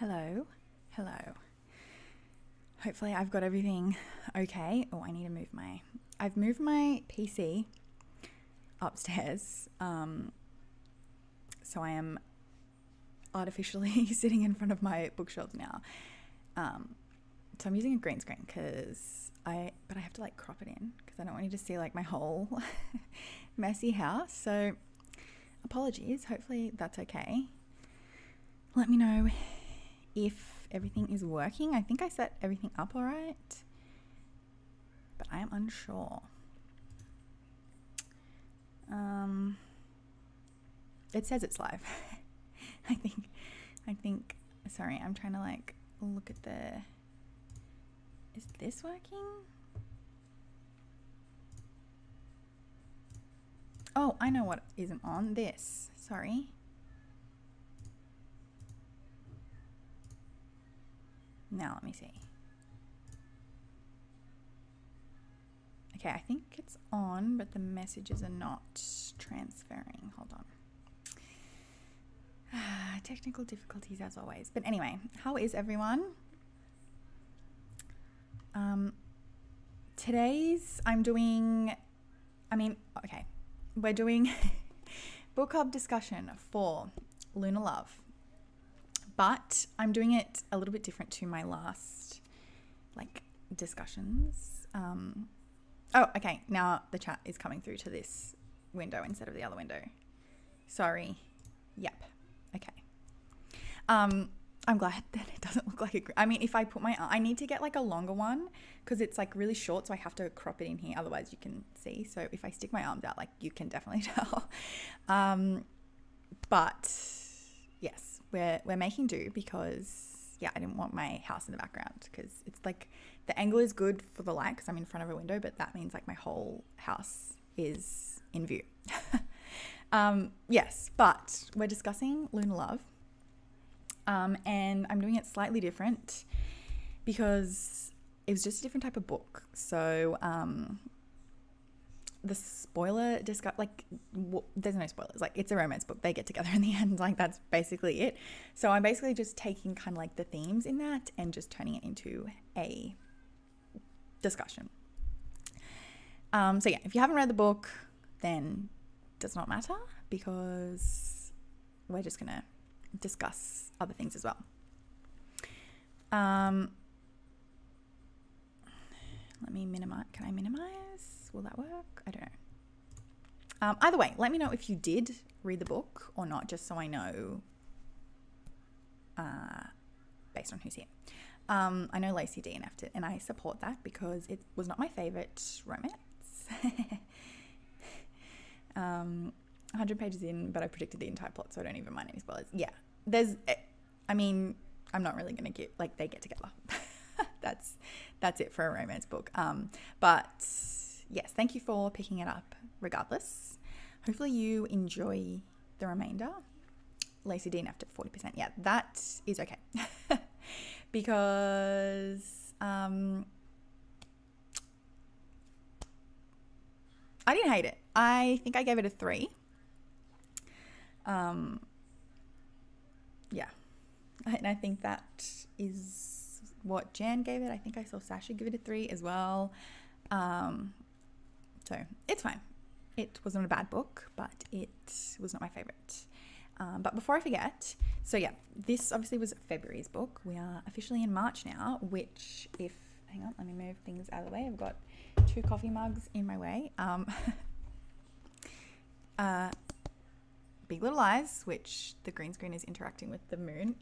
Hello. Hello. Hopefully I've got everything okay. Oh, I need to move I've moved my PC upstairs. So I am artificially sitting in front of my bookshelves now. So I'm using a green screen but I have to like crop it in because I don't want you to see like my whole messy house. So apologies. Hopefully that's okay. Let me know if everything is working. I think I set everything up all right, but I am unsure. It says it's live. I think, sorry, I'm trying to like look at is this working? Oh, I know what isn't on this. Sorry. Now let me see. Okay, I think it's on, but the messages are not transferring. Hold on. Technical difficulties as always. But anyway, how is everyone? We're doing book club discussion for Lunar Love. But I'm doing it a little bit different to my last discussions. Okay. Now the chat is coming through to this window instead of the other window. Sorry. Yep. Okay. I'm glad that it doesn't look like if I put I need to get like a longer one because it's like really short, so I have to crop it in here. Otherwise you can see. So if I stick my arms out, you can definitely tell. But yes, we're making do because I didn't want my house in the background because it's like the angle is good for the light because I'm in front of a window, but that means like my whole house is in view. Yes, but we're discussing Lunar Love. And I'm doing it slightly different because it was just a different type of book. So the spoiler there's no spoilers. It's a romance book. They get together in the end. That's basically it. So I'm basically just taking kind of the themes in that and just turning it into a discussion. If you haven't read the book, then it does not matter because we're just going to discuss other things as well. Let me minimize. Can I minimize? Will that work? I don't know. Either way, let me know if you did read the book or not, just so I know based on who's here. I know Lacey DNF'd it, and I support that because it was not my favorite romance. 100 pages in, but I predicted the entire plot, so I don't even mind any spoilers. Yeah, I'm not really going to they get together. That's it for a romance book. But yes, thank you for picking it up regardless. Hopefully you enjoy the remainder. Lacey Dean after 40%. Yeah, that is okay. Because I didn't hate it. I think I gave it a 3. Yeah. And I think that is what Jan gave it. I think I saw Sasha give it a 3 as well. So it's fine. It wasn't a bad book, but it was not my favorite. But before I forget, this obviously was February's book. We are officially in March now, which hang on, let me move things out of the way. I've got 2 coffee mugs in my way. Big Little Lies, which the green screen is interacting with the moon,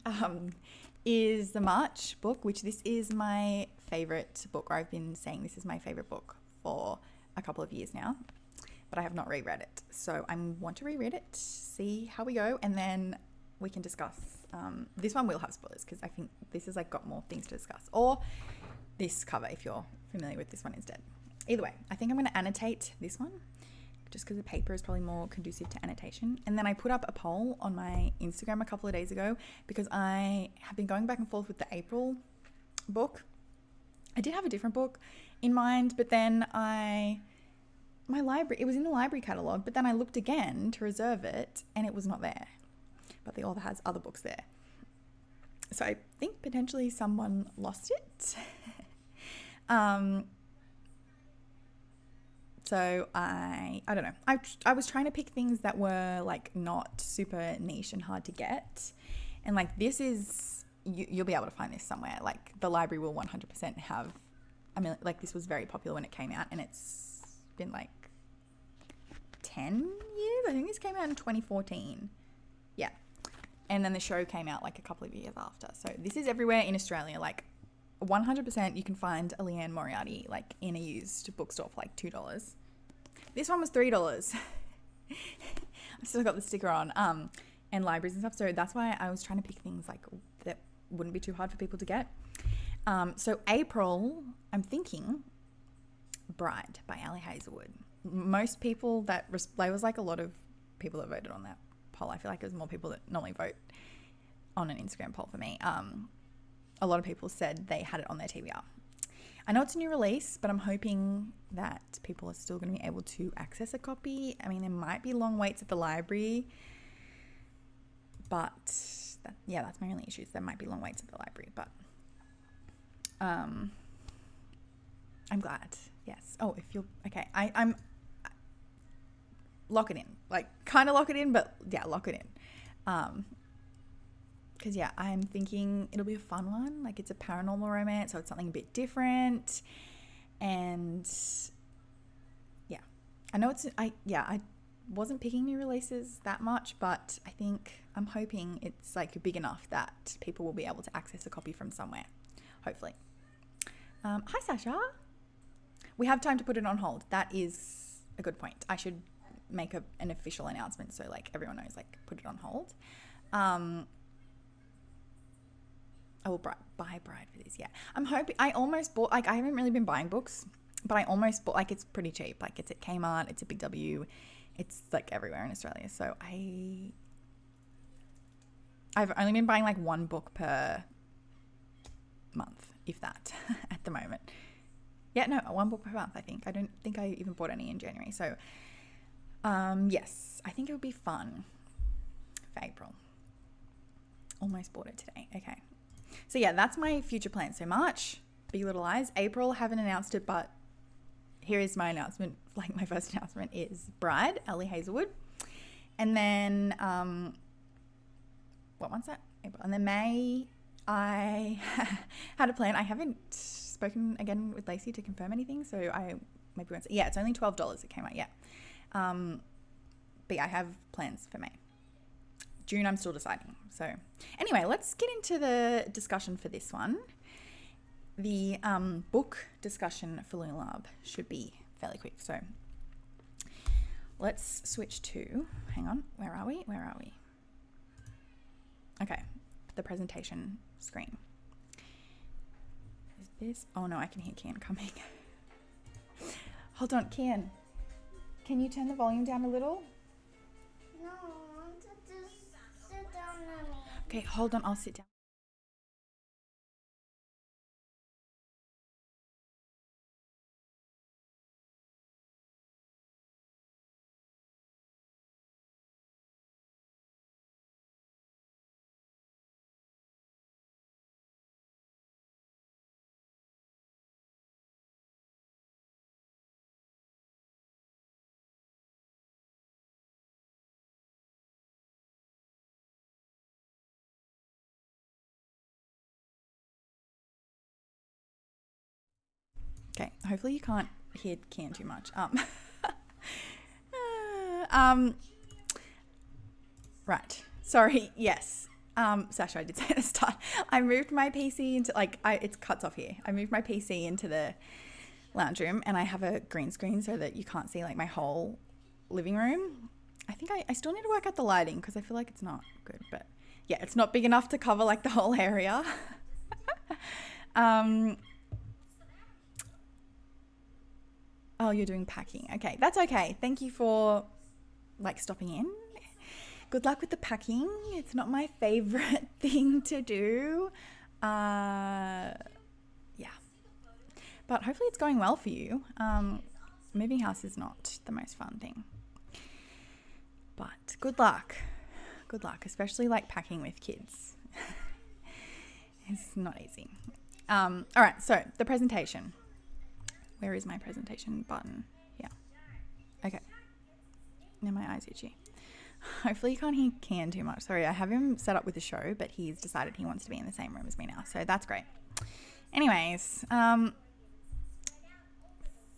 is the March book, which this is my favorite book, or I've been saying this is my favorite book for a couple of years now, but I have not reread it. So I want to reread it, see how we go, and then we can discuss. This one will have spoilers because I think this has got more things to discuss, or this cover if you're familiar with this one instead. Either way, I think I'm going to annotate this one just because the paper is probably more conducive to annotation. And then I put up a poll on my Instagram a couple of days ago because I have been going back and forth with the April book. I did have a different book in mind, but then it was in the library catalogue, but then I looked again to reserve it and it was not there. But the author has other books there. So I think potentially someone lost it. So I don't know. I was trying to pick things that were like not super niche and hard to get. And like this is, you'll be able to find this somewhere. Like the library will 100% have, I mean, like this was very popular when it came out, and it's been like 10 years. I think this came out in 2014. Yeah. And then the show came out like a couple of years after. So this is everywhere in Australia. Like 100% you can find a Leanne Moriarty like in a used bookstore for like $2. This one was $3. I still got the sticker on, and libraries and stuff. So that's why I was trying to pick things like that wouldn't be too hard for people to get. So April, I'm thinking Bride by Ali Hazelwood. Most people there was like a lot of people that voted on that poll. I feel like there's more people that normally vote on an Instagram poll for me. A lot of people said they had it on their TBR. I know it's a new release, but I'm hoping that people are still going to be able to access a copy. I mean, there might be long waits at the library, but that's my only issue. There might be long waits at the library, but I'm glad. Yes. Oh, if you're okay, I'm lock it in. Like kind of lock it in, but yeah, lock it in. Because yeah, I'm thinking it'll be a fun one. Like it's a paranormal romance, so it's something a bit different. And yeah, I know I wasn't picking new releases that much, but I think I'm hoping it's like big enough that people will be able to access a copy from somewhere, hopefully. Hi Sasha. We have time to put it on hold. That is a good point. I should make an official announcement so like everyone knows, like put it on hold. I will buy Bride for this. Yeah, I'm hoping. I almost bought, like I haven't really been buying books, but I almost bought, like it's pretty cheap. Like it's at Kmart, it's a Big W, it's like everywhere in Australia. So I've only been buying like one book per month, if that, at the moment. Yeah, no, one book per month, I think. I don't think I even bought any in January. So yes, I think it would be fun for April. Almost bought it today. Okay. So yeah, that's my future plan. So March, Big Little Lies. April, haven't announced it, but here is my announcement. Like my first announcement is Bride, Ali Hazelwood. And then, what one's that? April. And then May, I had a plan. I haven't spoken again with Lacey to confirm anything, so I maybe won't say. Yeah, it's only $12 it came out, yeah. But yeah, I have plans for May. June, I'm still deciding. So anyway, let's get into the discussion for this one. The book discussion for Lunar Love should be fairly quick. So let's switch to, hang on, where are we? Okay, the presentation screen. Is this, oh no, I can hear Kian coming. Hold on, Kian. Can you turn the volume down a little? No, I want to just sit down on me. Okay, hold on, I'll sit down. Okay, hopefully you can't hear Kian too much. Right. Sorry. Yes. Sasha, I did say at the start. I moved my PC into it cuts off here. I moved my PC into the lounge room, and I have a green screen so that you can't see like my whole living room. I think I still need to work out the lighting because I feel like it's not good, but yeah, it's not big enough to cover like the whole area. Oh, you're doing packing. Okay, that's okay. Thank you for like stopping in. Good luck with the packing. It's not my favorite thing to do. Yeah. But hopefully it's going well for you. Moving house is not the most fun thing. But good luck. Good luck, especially like packing with kids. It's not easy. All right, so the presentation. Where is my presentation button? Yeah. Okay. Now my eyes itchy. Hopefully you can't hear Kian too much. Sorry, I have him set up with the show, but he's decided he wants to be in the same room as me now, so that's great. Anyways,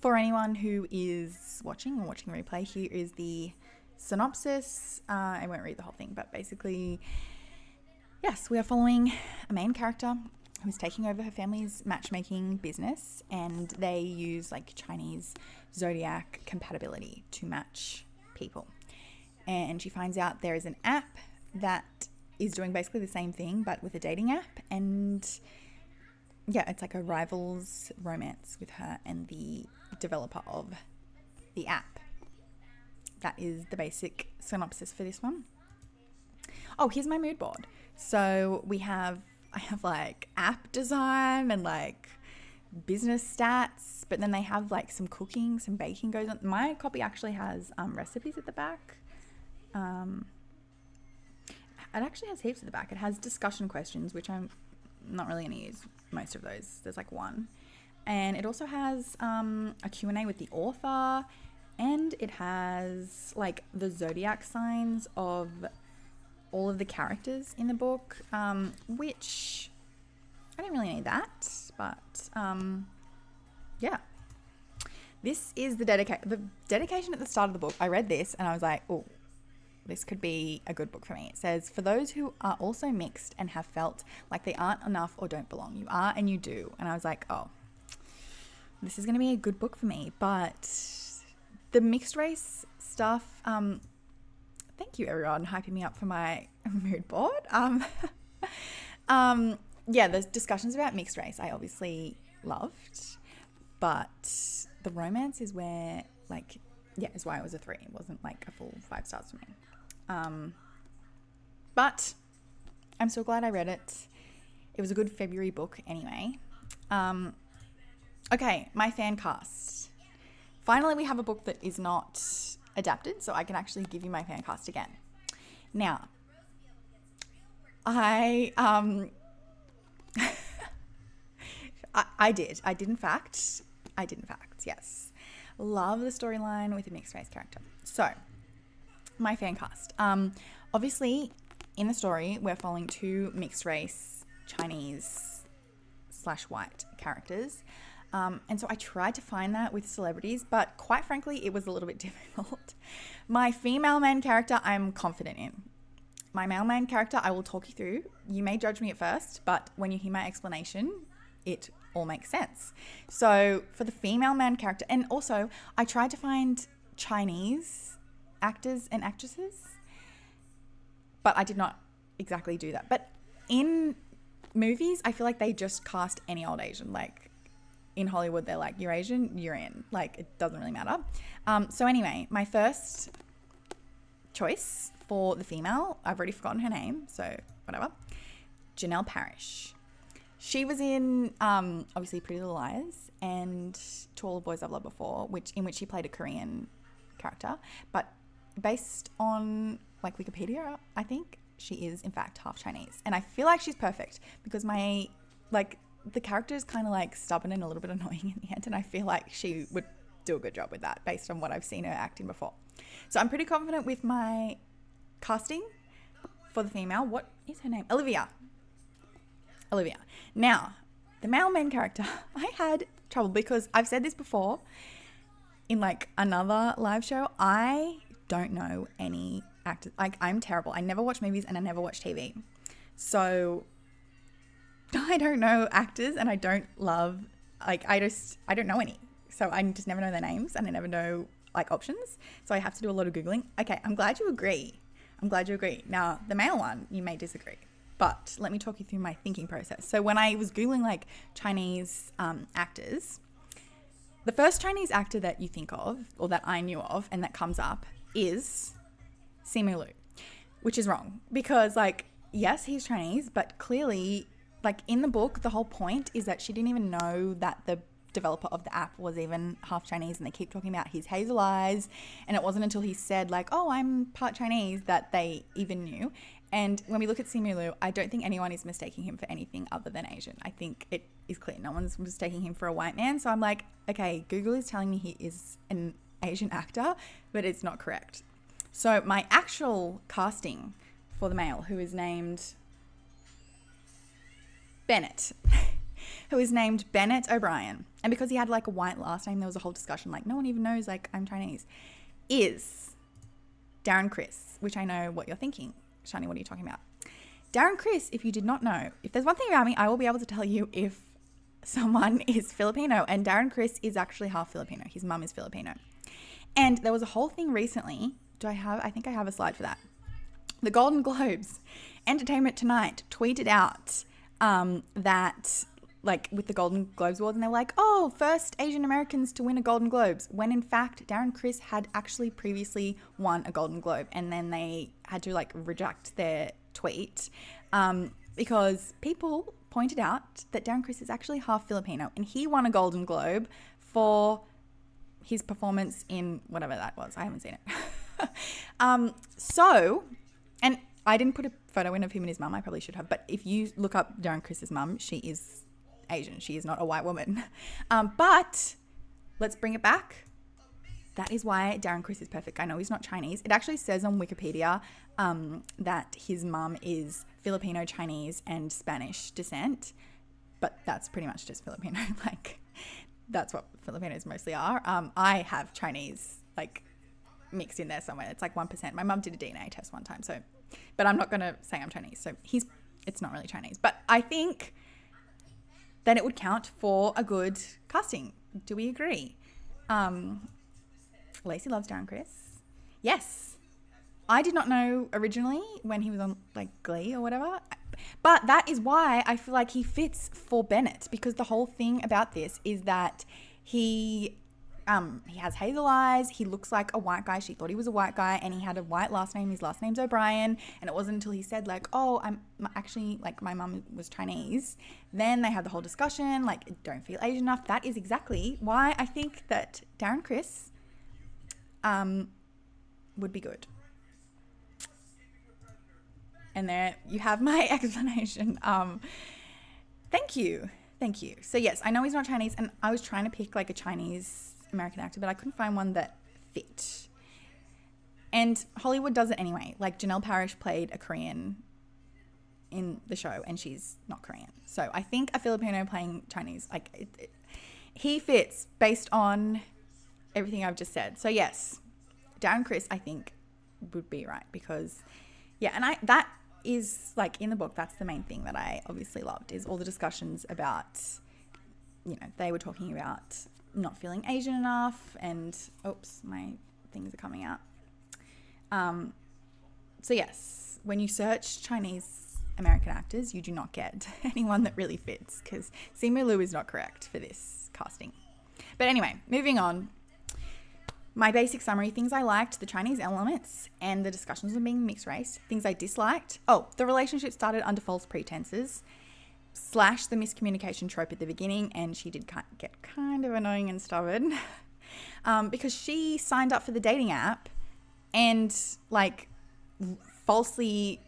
for anyone who is watching or watching the replay, here is the synopsis. I won't read the whole thing, but basically, yes, we are following a main character who's taking over her family's matchmaking business, and they use like Chinese Zodiac compatibility to match people. And she finds out there is an app that is doing basically the same thing, but with a dating app. And yeah, it's like a rivals romance with her and the developer of the app. That is the basic synopsis for this one. Oh, here's my mood board. So I have like app design and like business stats, but then they have like some cooking, some baking goes on. My copy actually has recipes at the back. It actually has heaps at the back. It has discussion questions, which I'm not really going to use most of those. There's like one. And it also has a Q&A with the author, and it has like the zodiac signs of all of the characters in the book, which I don't really need that, but yeah. This is the dedication at the start of the book. I read this and I was like, oh, this could be a good book for me. It says, for those who are also mixed and have felt like they aren't enough or don't belong, you are and you do. And I was like, oh, this is going to be a good book for me. But the mixed race stuff, thank you everyone hyping me up for my mood board. Yeah, the discussions about mixed race I obviously loved, but the romance is where, like, yeah, is why it was a 3. It wasn't like a full 5 stars for me. But I'm so glad I read it. It was a good February book anyway. Okay, my fan cast. Finally, we have a book that is not adapted, so I can actually give you my fan cast again. Now, I did in fact, yes. Love the storyline with a mixed race character. So, my fan cast. Obviously, in the story, we're following 2 mixed race Chinese / white characters. And so I tried to find that with celebrities, but quite frankly, it was a little bit difficult. My female main character, I'm confident in. My male main character, I will talk you through. You may judge me at first, but when you hear my explanation, it all makes sense. So for the female main character, and also I tried to find Chinese actors and actresses, but I did not exactly do that. But in movies, I feel like they just cast any old Asian. Like in Hollywood, they're like, you're Asian, you're in. Like, it doesn't really matter. So anyway, my first choice for the female, I've already forgotten her name, so whatever. Janelle Parrish. She was in, obviously, Pretty Little Liars and To All the Boys I've Loved Before, in which she played a Korean character. But based on, like, Wikipedia, I think she is, in fact, half Chinese. And I feel like she's perfect because the character is kind of, like, stubborn and a little bit annoying in the end. And I feel like she would do a good job with that based on what I've seen her acting before. So I'm pretty confident with my casting for the female. What is her name? Olivia. Now, the male main character, I had trouble because I've said this before in like another live show. I don't know any actors. Like, I'm terrible. I never watch movies and I never watch TV. So I don't know actors and I don't love, like, I don't know any. So I just never know their names and I never know like options. So I have to do a lot of Googling. Okay, I'm glad you agree. Now, the male one, you may disagree. But let me talk you through my thinking process. So when I was Googling like Chinese actors, the first Chinese actor that you think of or that I knew of and that comes up is Simu Liu, which is wrong because like, yes, he's Chinese, but clearly like in the book, the whole point is that she didn't even know that the developer of the app was even half Chinese, and they keep talking about his hazel eyes, and it wasn't until he said like, oh, I'm part Chinese, that they even knew. And when we look at Simu Liu, I don't think anyone is mistaking him for anything other than Asian. I think it is clear. No one's mistaking him for a white man. So I'm like, okay, Google is telling me he is an Asian actor, but it's not correct. So my actual casting for the male, who is named Bennett, who is named Bennett O'Brien, and because he had like a white last name, there was a whole discussion like no one even knows like I'm Chinese, is Darren Criss, which I know what you're thinking. Shani, what are you talking about? Darren Criss, if you did not know, if there's one thing about me, I will be able to tell you if someone is Filipino, and Darren Criss is actually half Filipino. His mum is Filipino. And there was a whole thing recently. I think I have a slide for that. The Golden Globes, Entertainment Tonight tweeted out that like with the Golden Globes Awards, and they're like, oh, first Asian Americans to win a Golden Globes, when in fact Darren Criss had actually previously won a Golden Globe, and then they had to like reject their tweet because people pointed out that Darren Criss is actually half Filipino, and he won a Golden Globe for his performance in whatever that was. I haven't seen it. And I didn't put a photo in of him and his mum. I probably should have, but if you look up Darren Criss's mum, she is Asian. She is not a white woman. But let's bring it back. That is why Darren Criss is perfect. I know he's not Chinese. It actually says on Wikipedia that his mum is Filipino, Chinese, and Spanish descent, but that's pretty much just Filipino. Like, that's what Filipinos mostly are. I have Chinese, like, mixed in there somewhere. It's like 1%. My mum did a DNA test one time, so, but I'm not going to say I'm Chinese. So it's not really Chinese, but I think then it would count for a good casting. Do we agree? Lacey loves Darren Criss. Yes. I did not know originally when he was on like Glee or whatever, but that is why I feel like he fits for Bennett, because the whole thing about this is that he has hazel eyes. He looks like a white guy. She thought he was a white guy, and he had a white last name. His last name's O'Brien. And it wasn't until he said like, oh, I'm actually like my mum was Chinese. Then they had the whole discussion, like, don't feel Asian enough. That is exactly why I think that Darren Criss would be good. And there you have my explanation. Thank you. So yes, I know he's not Chinese, and I was trying to pick like a Chinese American actor, but I couldn't find one that fit. And Hollywood does it anyway. Like Janelle Parrish played a Korean in the show, and she's not Korean. So I think a Filipino playing Chinese, like he fits based on everything I've just said. So yes, Darren Criss I think would be right, because yeah, and that is like in the book, that's the main thing that I obviously loved, is all the discussions about, you know, they were talking about not feeling Asian enough, and oops, my things are coming out. So yes, when you search Chinese American actors, you do not get anyone that really fits, because Simu Liu is not correct for this casting. But anyway, moving on. My basic summary: things I liked, the Chinese elements and the discussions of being mixed race. Things I disliked: the relationship started under false pretenses, / the miscommunication trope at the beginning, and she did get kind of annoying and stubborn because she signed up for the dating app and like falsely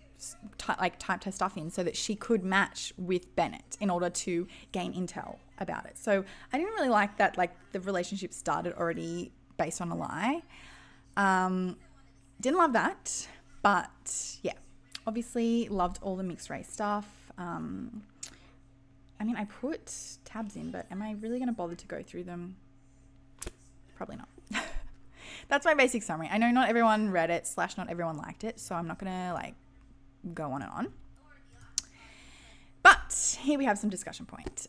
typed her stuff in so that she could match with Bennett in order to gain intel about it. So I didn't really like that, like the relationship started already based on a lie. Didn't love that, but yeah, obviously loved all the mixed race stuff. I mean, I put tabs in, but am I really going to bother to go through them? Probably not. That's my basic summary. I know not everyone read it / not everyone liked it, so I'm not going to like go on and on. But here we have some discussion points.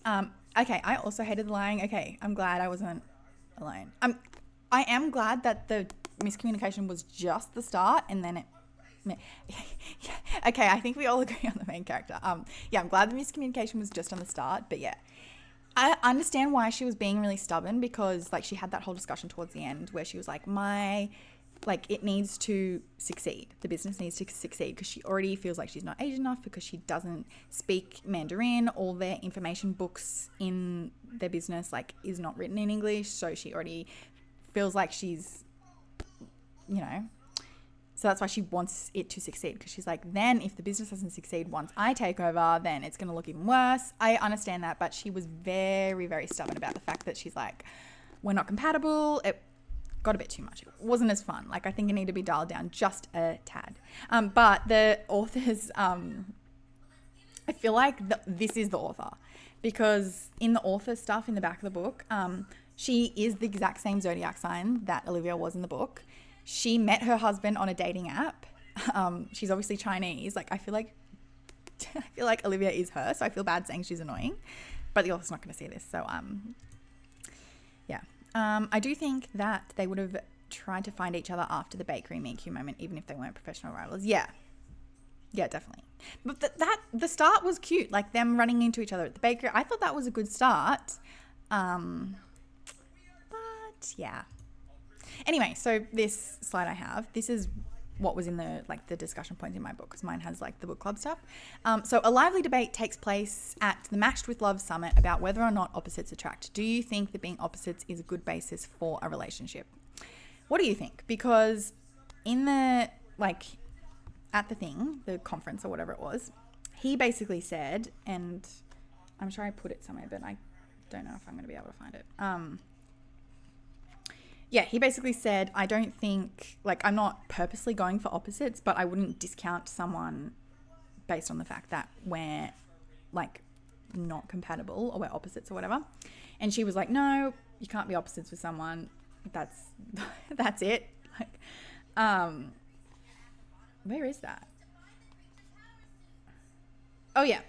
Okay, I also hated the lying. Okay, I'm glad I wasn't alone. I am glad that the miscommunication was just the start, and then it... Okay, I think we all agree on the main character. Yeah, I'm glad the miscommunication was just on the start, but yeah. I understand why she was being really stubborn, because like she had that whole discussion towards the end where she was like, it needs to succeed. The business needs to succeed, because she already feels like she's not Asian enough because she doesn't speak Mandarin. All their information books in their business like is not written in English, so she already feels like she's, you know. So that's why she wants it to succeed, because she's like, then if the business doesn't succeed once I take over, then it's going to look even worse. I understand that, but she was very, very stubborn about the fact that she's like, we're not compatible. It got a bit too much. It wasn't as fun. Like, I think it needed to be dialed down just a tad. But the authors, I feel like this is the author, because in the author stuff in the back of the book, she is the exact same zodiac sign that Olivia was in the book. She met her husband on a dating app. She's obviously Chinese. Like, I feel like Olivia is her, so I feel bad saying she's annoying, but the author's not going to see this. So, yeah. I do think that they would have tried to find each other after the bakery meet-cute moment, even if they weren't professional rivals. Yeah. Yeah, definitely. But the start was cute, like them running into each other at the bakery. I thought that was a good start. But yeah. Anyway, so this slide I have, this is what was in the discussion points in my book, because mine has like the book club stuff. So a lively debate takes place at the Matched with Love Summit about whether or not opposites attract. Do you think that being opposites is a good basis for a relationship? What do you think? Because in the, at the thing, the conference or whatever it was, he basically said, and I'm sure I put it somewhere, but I don't know if I'm going to be able to find it. Yeah, he basically said, I don't think, I'm not purposely going for opposites, but I wouldn't discount someone based on the fact that we're, not compatible, or we're opposites or whatever. And she was like, no, you can't be opposites with someone. That's it. Where is that? Oh, yeah.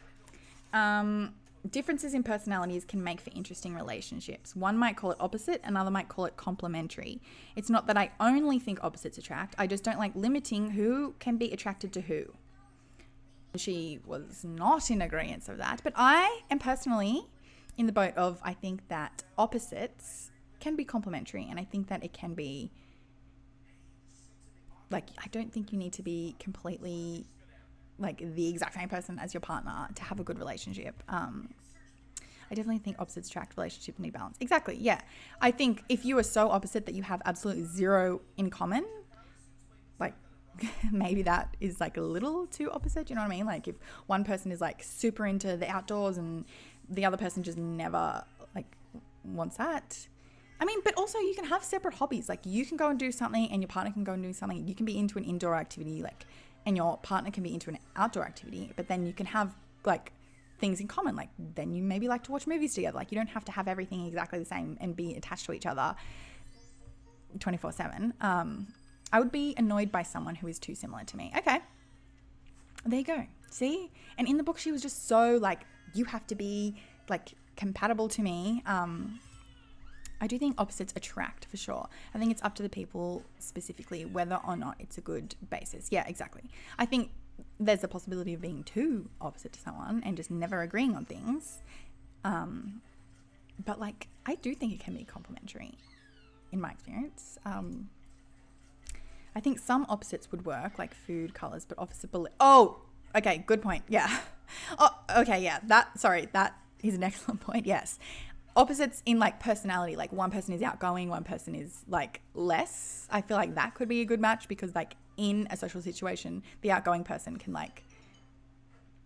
Differences in personalities can make for interesting relationships. One might call it opposite, another might call it complementary. It's not that I only think opposites attract, I just don't like limiting who can be attracted to who. She was not in agreement of that, but I am personally in the boat of, I think that opposites can be complementary, and I think that it can be, I don't think you need to be completely the exact same person as your partner to have a good relationship. I definitely think opposites attract, relationships need balance. Exactly, yeah. I think if you are so opposite that you have absolutely zero in common, maybe that is a little too opposite, you know what I mean? If one person is super into the outdoors and the other person just never wants that. I mean, but also you can have separate hobbies. You can go and do something and your partner can go and do something. You can be into an indoor activity, and your partner can be into an outdoor activity, but then you can have things in common. Then you maybe like to watch movies together. You don't have to have everything exactly the same and be attached to each other 24/7. I would be annoyed by someone who is too similar to me. Okay. There you go. See? And in the book, she was just so you have to be compatible to me. I do think opposites attract for sure. I think it's up to the people specifically whether or not it's a good basis. Yeah, exactly. I think there's a possibility of being too opposite to someone and just never agreeing on things. But I do think it can be complementary in my experience. I think some opposites would work, food, colors, but opposite oh, okay, good point. Yeah. Oh, okay, yeah. That is an excellent point. Yes. Opposites in personality, one person is outgoing, one person is less. I feel that could be a good match, because in a social situation, the outgoing person can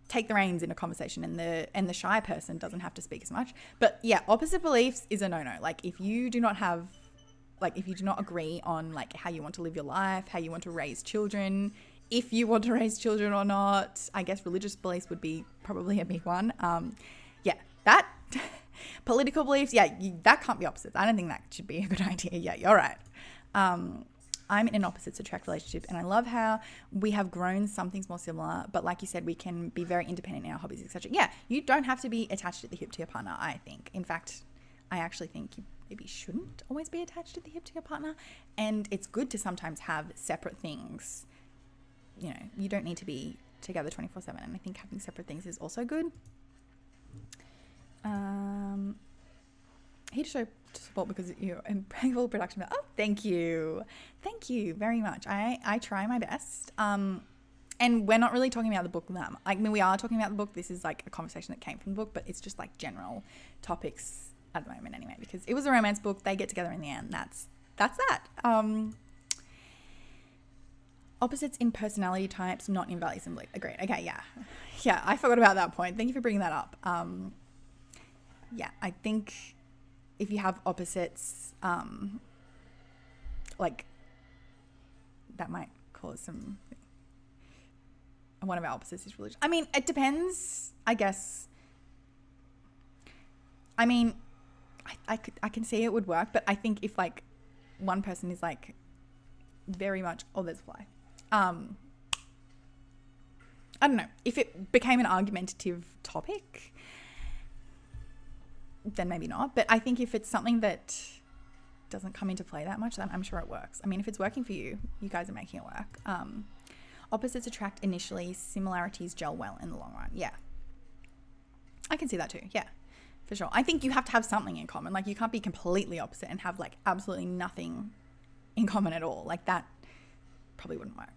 take the reins in a conversation, and the shy person doesn't have to speak as much. But yeah, opposite beliefs is a no-no. If you do not have if you do not agree on how you want to live your life, how you want to raise children, if you want to raise children or not, I guess religious beliefs would be probably a big one. Yeah, that political beliefs, yeah, that can't be opposites. I don't think that should be a good idea. Yeah, you're right. I'm in an opposites attract relationship, and I love how we have grown some things more similar, but like you said, we can be very independent in our hobbies, etc. Yeah, you don't have to be attached at the hip to your partner, I think. In fact, I actually think you maybe shouldn't always be attached at the hip to your partner, and it's good to sometimes have separate things. You don't need to be together 24/7, and I think having separate things is also good. Here to show support because you're impeccable production. Oh, thank you very much. I try my best. And we're not really talking about the book. We are talking about the book. This is a conversation that came from the book, but it's just general topics at the moment anyway, because it was a romance book. They get together in the end. That's that. Opposites in personality types, not in values and beliefs. Agreed. Okay, yeah. Yeah, I forgot about that point. Thank you for bringing that up. Yeah, I think if you have opposites, like that might cause some... One of our opposites is religion. I mean, it depends, I guess. I mean, I can see it would work, but I think if like one person is like very much, oh, there's a fly. I don't know. If it became an argumentative topic, then maybe not. But I think if it's something that doesn't come into play that much, then I'm sure it works. I mean, if it's working for you, you guys are making it work. Opposites attract initially, similarities gel well in the long run. Yeah. I can see that too. Yeah, for sure. I think you have to have something in common. Like you can't be completely opposite and have like absolutely nothing in common at all. Like that probably wouldn't work.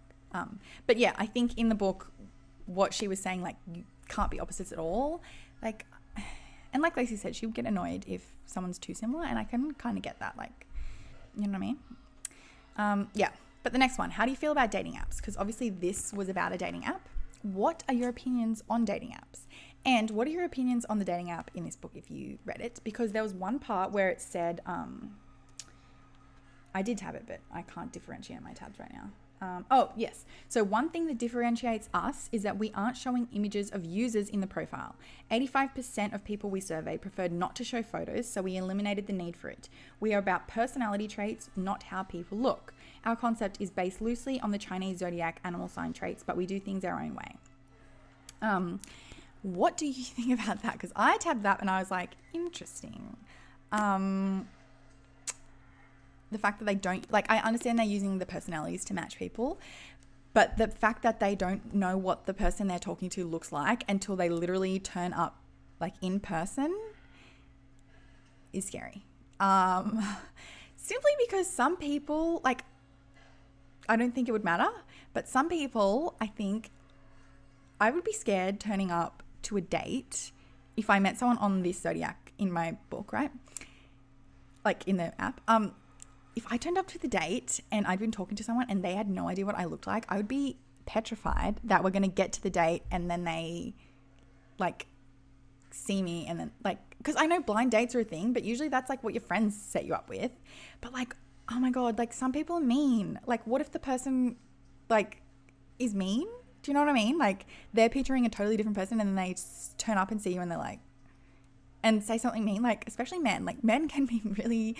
But yeah, I think in the book, what she was saying, like you can't be opposites at all. Like, and like Lacey said, she would get annoyed if someone's too similar, and I can kind of get that. Like, you know what I mean? Yeah. But the next one, how do you feel about dating apps? Because obviously this was about a dating app. What are your opinions on dating apps? And what are your opinions on the dating app in this book if you read it? Because there was one part where it said, I did tab it, but I can't differentiate my tabs right now. Oh, yes. So one thing that differentiates us is that we aren't showing images of users in the profile. 85% of people we surveyed preferred not to show photos, so we eliminated the need for it. We are about personality traits, not how people look. Our concept is based loosely on the Chinese Zodiac animal sign traits, but we do things our own way. What do you think about that? Because I tabbed that and I was like, interesting. The fact that they don't, like, I understand they're using the personalities to match people, but the fact that they don't know what the person they're talking to looks like until they literally turn up like in person is scary. Simply because some people, like, I don't think it would matter, but some people, I think I would be scared turning up to a date if I met someone on this Zodiac in my book, right? Like in the app. If I turned up to the date and I'd been talking to someone and they had no idea what I looked like, I would be petrified that we're going to get to the date and then they like see me and then like, because I know blind dates are a thing, but usually that's like what your friends set you up with. But like, oh my God, like some people are mean. Like what if the person like is mean? Do you know what I mean? Like they're picturing a totally different person and then they turn up and see you and they're like, and say something mean, like especially men. Like men can be really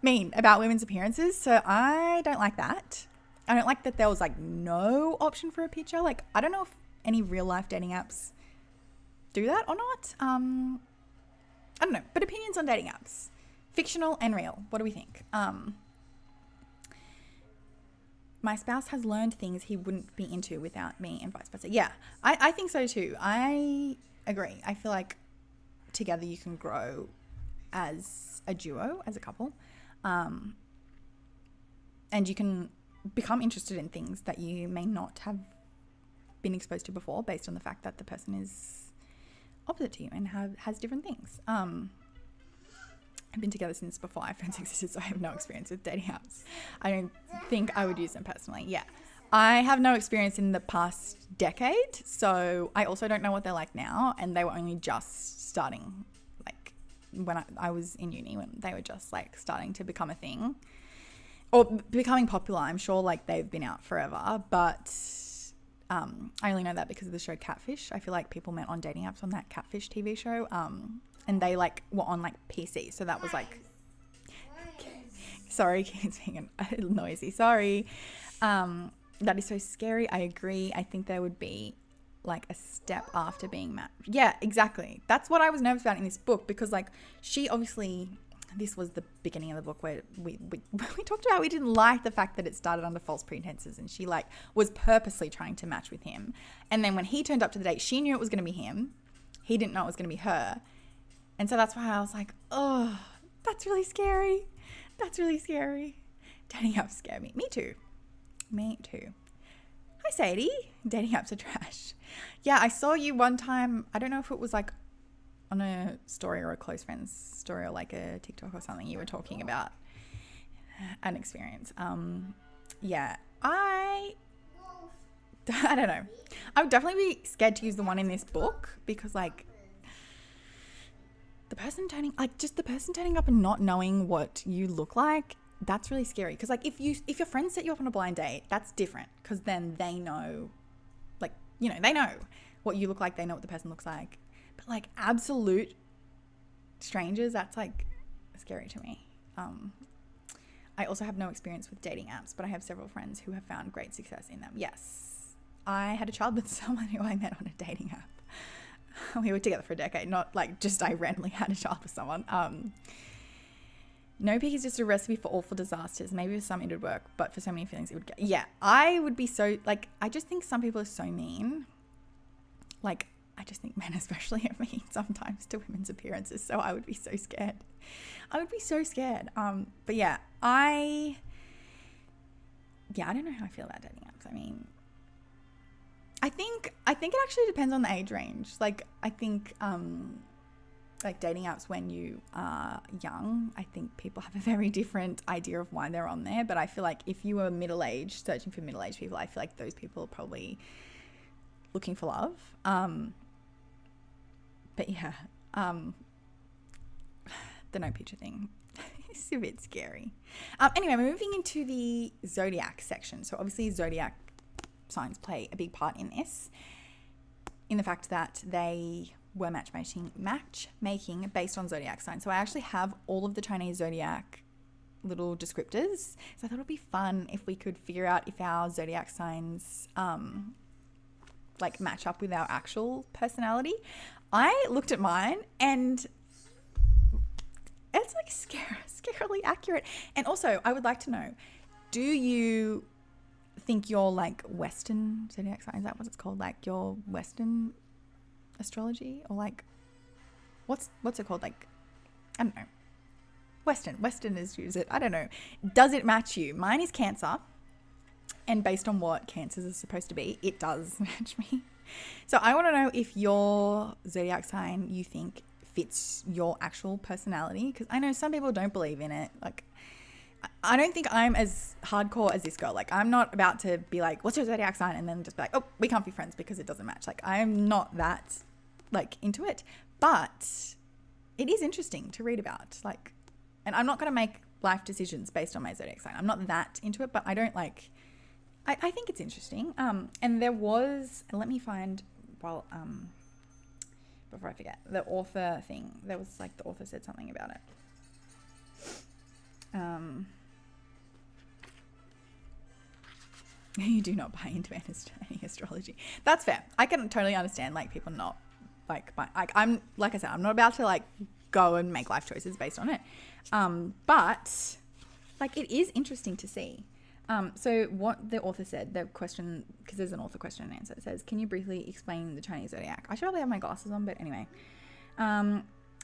mean about women's appearances, so I don't like that. I don't like that there was like no option for a picture. Like I don't know if any real life dating apps do that or not. I don't know, but opinions on dating apps, fictional and real, what do we think? My spouse has learned things he wouldn't be into without me and vice versa. Yeah, I think so too. I agree. I feel like together you can grow as a duo, as a couple. And you can become interested in things that you may not have been exposed to before based on the fact that the person is opposite to you and has different things. I've been together since before iPhones existed, so I have no experience with dating apps. I don't think I would use them personally. Yeah. I have no experience in the past decade, so I also don't know what they're like now, and they were only just starting, like when I was in uni, when they were just like starting to become a thing or becoming popular. I'm sure like they've been out forever, but I only know that because of the show Catfish. I feel like people met on dating apps on that Catfish TV show, and they like were on like PC, so that was like sorry, kids being noisy, sorry. That is so scary. I agree. I think there would be like a step after being married. Yeah, exactly. That's what I was nervous about in this book, because like she obviously, this was the beginning of the book where we talked about we didn't like the fact that it started under false pretenses, and she like was purposely trying to match with him. And then when he turned up to the date, she knew it was going to be him. He didn't know it was going to be her. And so that's why I was like, oh, that's really scary. That's really scary. Dating apps scare me. Me too. Me too. Hi, Sadie. Dating apps are trash. Yeah, I saw you one time. I don't know if it was like on a story or a close friend's story or like a TikTok or something. You were talking about an experience. Yeah, I I don't know. I would definitely be scared to use the one in this book because like the person turning up and not knowing what you look like, that's really scary. Because like if your friends set you up on a blind date, that's different because then they know, like, you know, they know what you look like, they know what the person looks like. But like absolute strangers, that's like scary to me. I also have no experience with dating apps, but I have several friends who have found great success in them. Yes, I had a child with someone who I met on a dating app. We were together for a decade, not like just I randomly had a child with someone. No pick is just a recipe for awful disasters. Maybe for some it would work, but for so many feelings it would get. Yeah, I would be so like, I just think some people are so mean. Like, I just think men especially are mean sometimes to women's appearances. So I would be so scared. But yeah, I don't know how I feel about dating apps. I mean, I think it actually depends on the age range. Like, I think like dating apps when you are young, I think people have a very different idea of why they're on there. But I feel like if you were middle-aged, searching for middle-aged people, I feel like those people are probably looking for love. But yeah, the no picture thing is a bit scary. Anyway, we're moving into the Zodiac section. So obviously Zodiac signs play a big part in this, in the fact that they were matchmaking based on Zodiac signs. So I actually have all of the Chinese Zodiac little descriptors. So I thought it would be fun if we could figure out if our Zodiac signs like match up with our actual personality. I looked at mine and it's like scarily accurate. And also I would like to know, do you think you're like Western Zodiac sign? Is that what it's called? Like your Western astrology, or like what's it called? Like, I don't know. Westerners use it. I don't know. Does it match you? Mine is Cancer. And based on what Cancers are supposed to be, it does match me. So I want to know if your Zodiac sign you think fits your actual personality. Because I know some people don't believe in it. Like, I don't think I'm as hardcore as this girl. Like, I'm not about to be like, what's your Zodiac sign? And then just be like, oh, we can't be friends because it doesn't match. Like, I'm not that, like, into it. But it is interesting to read about. Like, and I'm not going to make life decisions based on my Zodiac sign. I'm not that into it, but I don't like... I think it's interesting. And there was... Let me find... Well, before I forget. The author thing. There was, like, the author said something about it. You do not buy into any astrology. That's fair. I can totally understand, like, people not like I'm, like I said, I'm not about to like go and make life choices based on it. But like, it is interesting to see. So what the author said, the question, because there's an author question and answer, it says, can you briefly explain the Chinese Zodiac? I should probably have my glasses on, but anyway.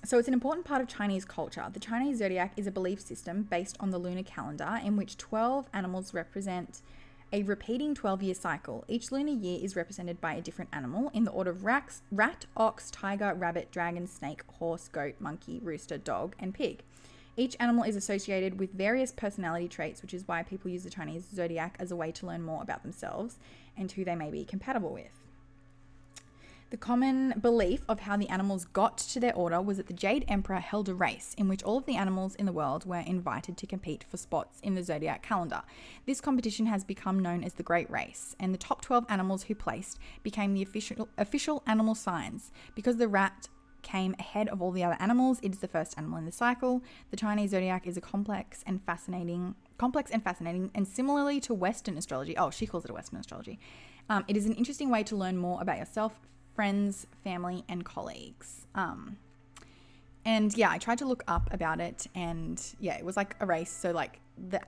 So it's an important part of Chinese culture. The Chinese Zodiac is a belief system based on the lunar calendar in which 12 animals represent a repeating 12-year cycle. Each lunar year is represented by a different animal in the order of rat, ox, tiger, rabbit, dragon, snake, horse, goat, monkey, rooster, dog, and pig. Each animal is associated with various personality traits, which is why people use the Chinese Zodiac as a way to learn more about themselves and who they may be compatible with. The common belief of how the animals got to their order was that the Jade Emperor held a race in which all of the animals in the world were invited to compete for spots in the Zodiac calendar. This competition has become known as the Great Race, and the top 12 animals who placed became the official animal signs. Because the rat came ahead of all the other animals, it is the first animal in the cycle. The Chinese Zodiac is a complex and fascinating, and similarly to Western astrology, she calls it a Western astrology, it is an interesting way to learn more about yourself, friends, family, and colleagues. And yeah, I tried to look up about it, and yeah, it was like a race. So like the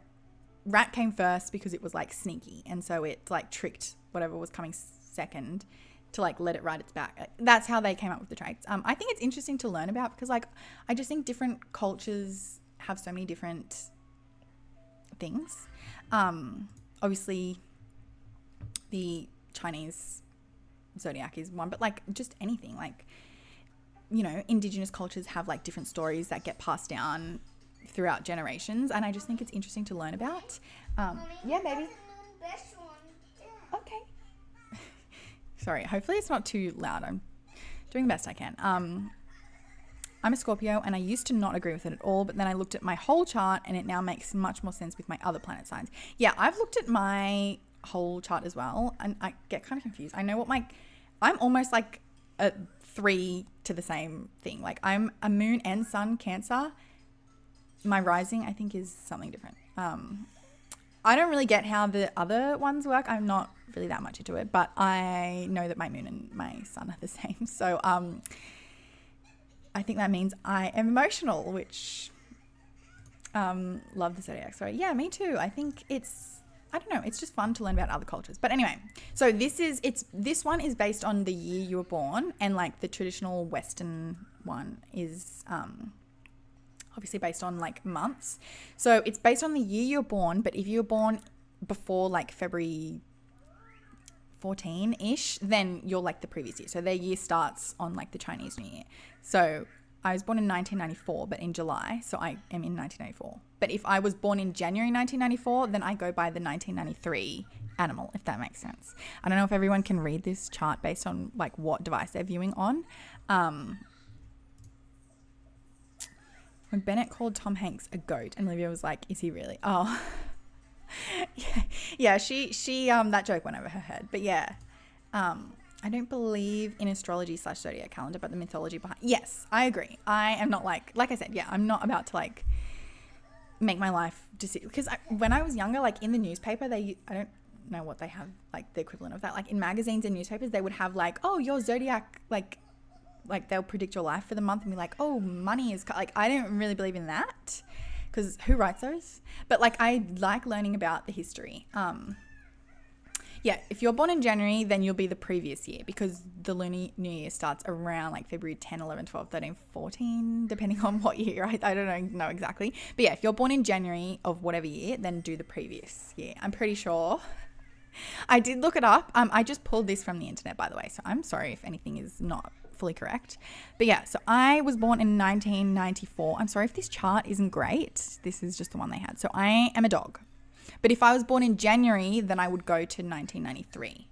rat came first because it was like sneaky, and so it like tricked whatever was coming second to like let it ride its back. That's how they came up with the traits. I think it's interesting to learn about because like I just think different cultures have so many different things. Obviously the Chinese Zodiac is one, but like just anything, like, you know, indigenous cultures have like different stories that get passed down throughout generations, and I just think it's interesting to learn about. Mommy, Yeah, baby. that's the best one. Yeah. Okay. Sorry, hopefully it's not too loud. I'm doing the best I can. I'm a Scorpio and I used to not agree with it at all, but then I looked at my whole chart and it now makes much more sense with my other planet signs. Yeah, I've looked at my whole chart as well and I get kind of confused. I know what I'm almost like a 3 to the same thing. Like I'm a moon and sun Cancer. My rising I think is something different. I don't really get how the other ones work. I'm not really that much into it, but I know that my moon and my sun are the same. So I think that means I am emotional, which love the Zodiac. Sorry. Yeah, me too. I think I don't know, it's just fun to learn about other cultures. But anyway, so this one is based on the year you were born, and like the traditional Western one is obviously based on like months. So it's based on the year you're born, but if you were born before like February 14-ish, then you're like the previous year. So their year starts on like the Chinese New Year. So I was born in 1994, but in July, so I am in 1994. But if I was born in January 1994, then I go by the 1993 animal, if that makes sense. I don't know if everyone can read this chart based on like what device they're viewing on. When Bennett called Tom Hanks a goat, and Olivia was like, is he really? Oh, yeah, she that joke went over her head. But yeah, I don't believe in astrology / zodiac calendar, but the mythology behind. Yes, I agree. I am not like I said, yeah, I'm not about to like make my life because when I was younger, like in the newspaper, I don't know what they have like the equivalent of that. Like in magazines and newspapers, they would have like, oh, your zodiac, like they'll predict your life for the month and be like, oh, money is like, I don't really believe in that because who writes those? But like I like learning about the history. Yeah, if you're born in January, then you'll be the previous year because the Lunar New Year starts around like February 10, 11, 12, 13, 14, depending on what year. I don't know exactly. But yeah, if you're born in January of whatever year, then do the previous year. I'm pretty sure. I did look it up. I just pulled this from the internet, by the way. So I'm sorry if anything is not fully correct. But yeah, so I was born in 1994. I'm sorry if this chart isn't great. This is just the one they had. So I am a dog. But if I was born in January, then I would go to 1993.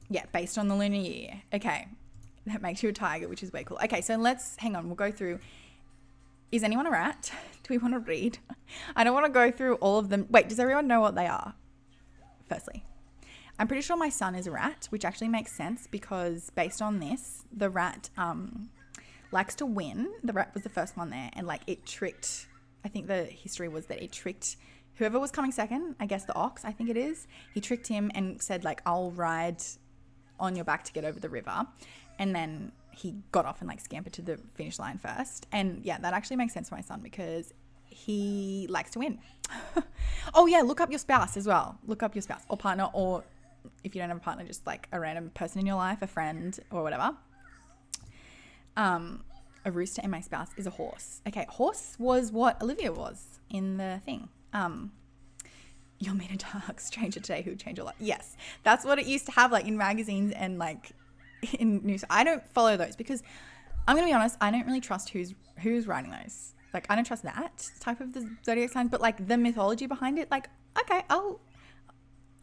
Yeah, based on the lunar year. Okay, that makes you a tiger, which is way cool. Okay, so hang on. We'll go through. Is anyone a rat? Do we want to read? I don't want to go through all of them. Wait, does everyone know what they are? Firstly, I'm pretty sure my son is a rat, which actually makes sense because based on this, the rat likes to win. The rat was the first one there, and like it tricked. I think the history was that it tricked whoever was coming second, I guess the ox, I think it is. He tricked him and said like, I'll ride on your back to get over the river. And then he got off and like scampered to the finish line first. And yeah, that actually makes sense for my son because he likes to win. Oh yeah, look up your spouse as well. Look up your spouse or partner, or if you don't have a partner, just like a random person in your life, a friend or whatever. A rooster and my spouse is a horse. Okay, horse was what Olivia was in the thing. You'll meet a dark stranger today who will change your life. Yes, that's what it used to have like in magazines and like in news. I don't follow those because I'm gonna be honest, I don't really trust who's writing those. Like I don't trust that type of the zodiac signs, but like the mythology behind it, like okay,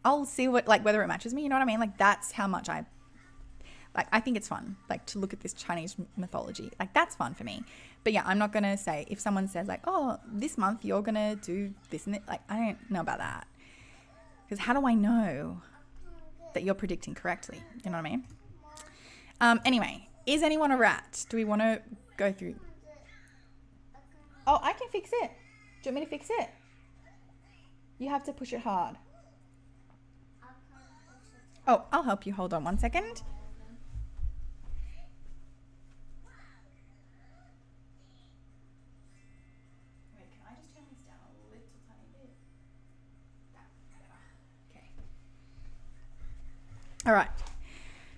I'll see what like whether it matches me. You know what I mean? Like that's how much I think it's fun, like to look at this Chinese mythology. Like that's fun for me. But yeah, I'm not going to say if someone says like, oh, this month you're going to do this and that. Like, I don't know about that. Because how do I know that you're predicting correctly? You know what I mean? Anyway, is anyone a rat? Do we want to go through? Oh, I can fix it. Do you want me to fix it? You have to push it hard. Oh, I'll help you. Hold on 1 second. All right.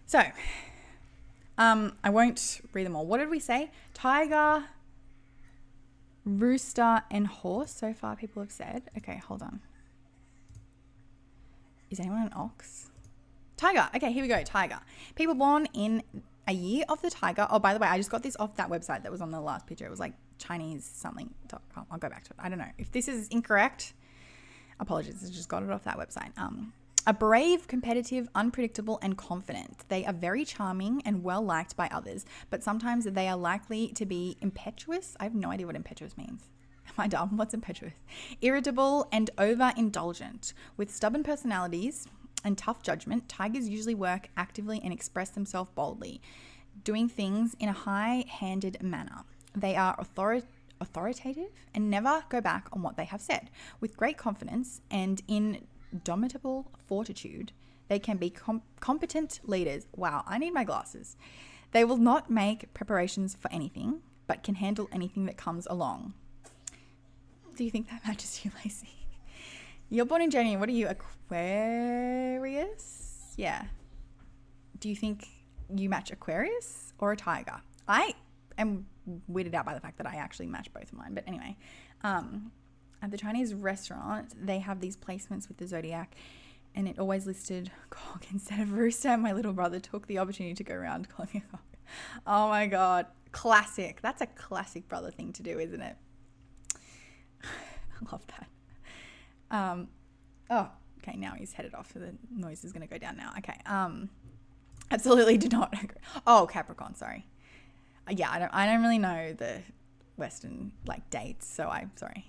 So, I won't read them all. What did we say? Tiger, rooster, and horse. So far, people have said. Okay, hold on. Is anyone an ox? Tiger. Okay, here we go. Tiger. People born in a year of the tiger. Oh, by the way, I just got this off that website that was on the last picture. It was like Chinese something.com. I'll go back to it. I don't know. If this is incorrect, apologies. I just got it off that website. are brave, competitive, unpredictable, and confident. They are very charming and well liked by others, but sometimes they are likely to be impetuous. I have no idea what impetuous means. Am I dumb? What's impetuous? Irritable and overindulgent. With stubborn personalities and tough judgment, tigers usually work actively and express themselves boldly, doing things in a high-handed manner. They are authoritative and never go back on what they have said. With great confidence and indomitable fortitude, they can be competent leaders. Wow, I need my glasses. They will not make preparations for anything, but can handle anything that comes along. Do you think that matches you, Lacey? You're born in January. What are you, Aquarius? Yeah. Do you think you match Aquarius or a tiger? I am weirded out by the fact that I actually match both of mine. But anyway, at the Chinese restaurant, they have these placements with the Zodiac, and it always listed cock instead of rooster. And my little brother took the opportunity to go around calling it cock. Oh my God. Classic. That's a classic brother thing to do, isn't it? I love that. Okay, now he's headed off, so the noise is going to go down now. Okay, absolutely do not agree. Oh, Capricorn, sorry. Yeah, I don't really know the Western, dates, so I'm sorry.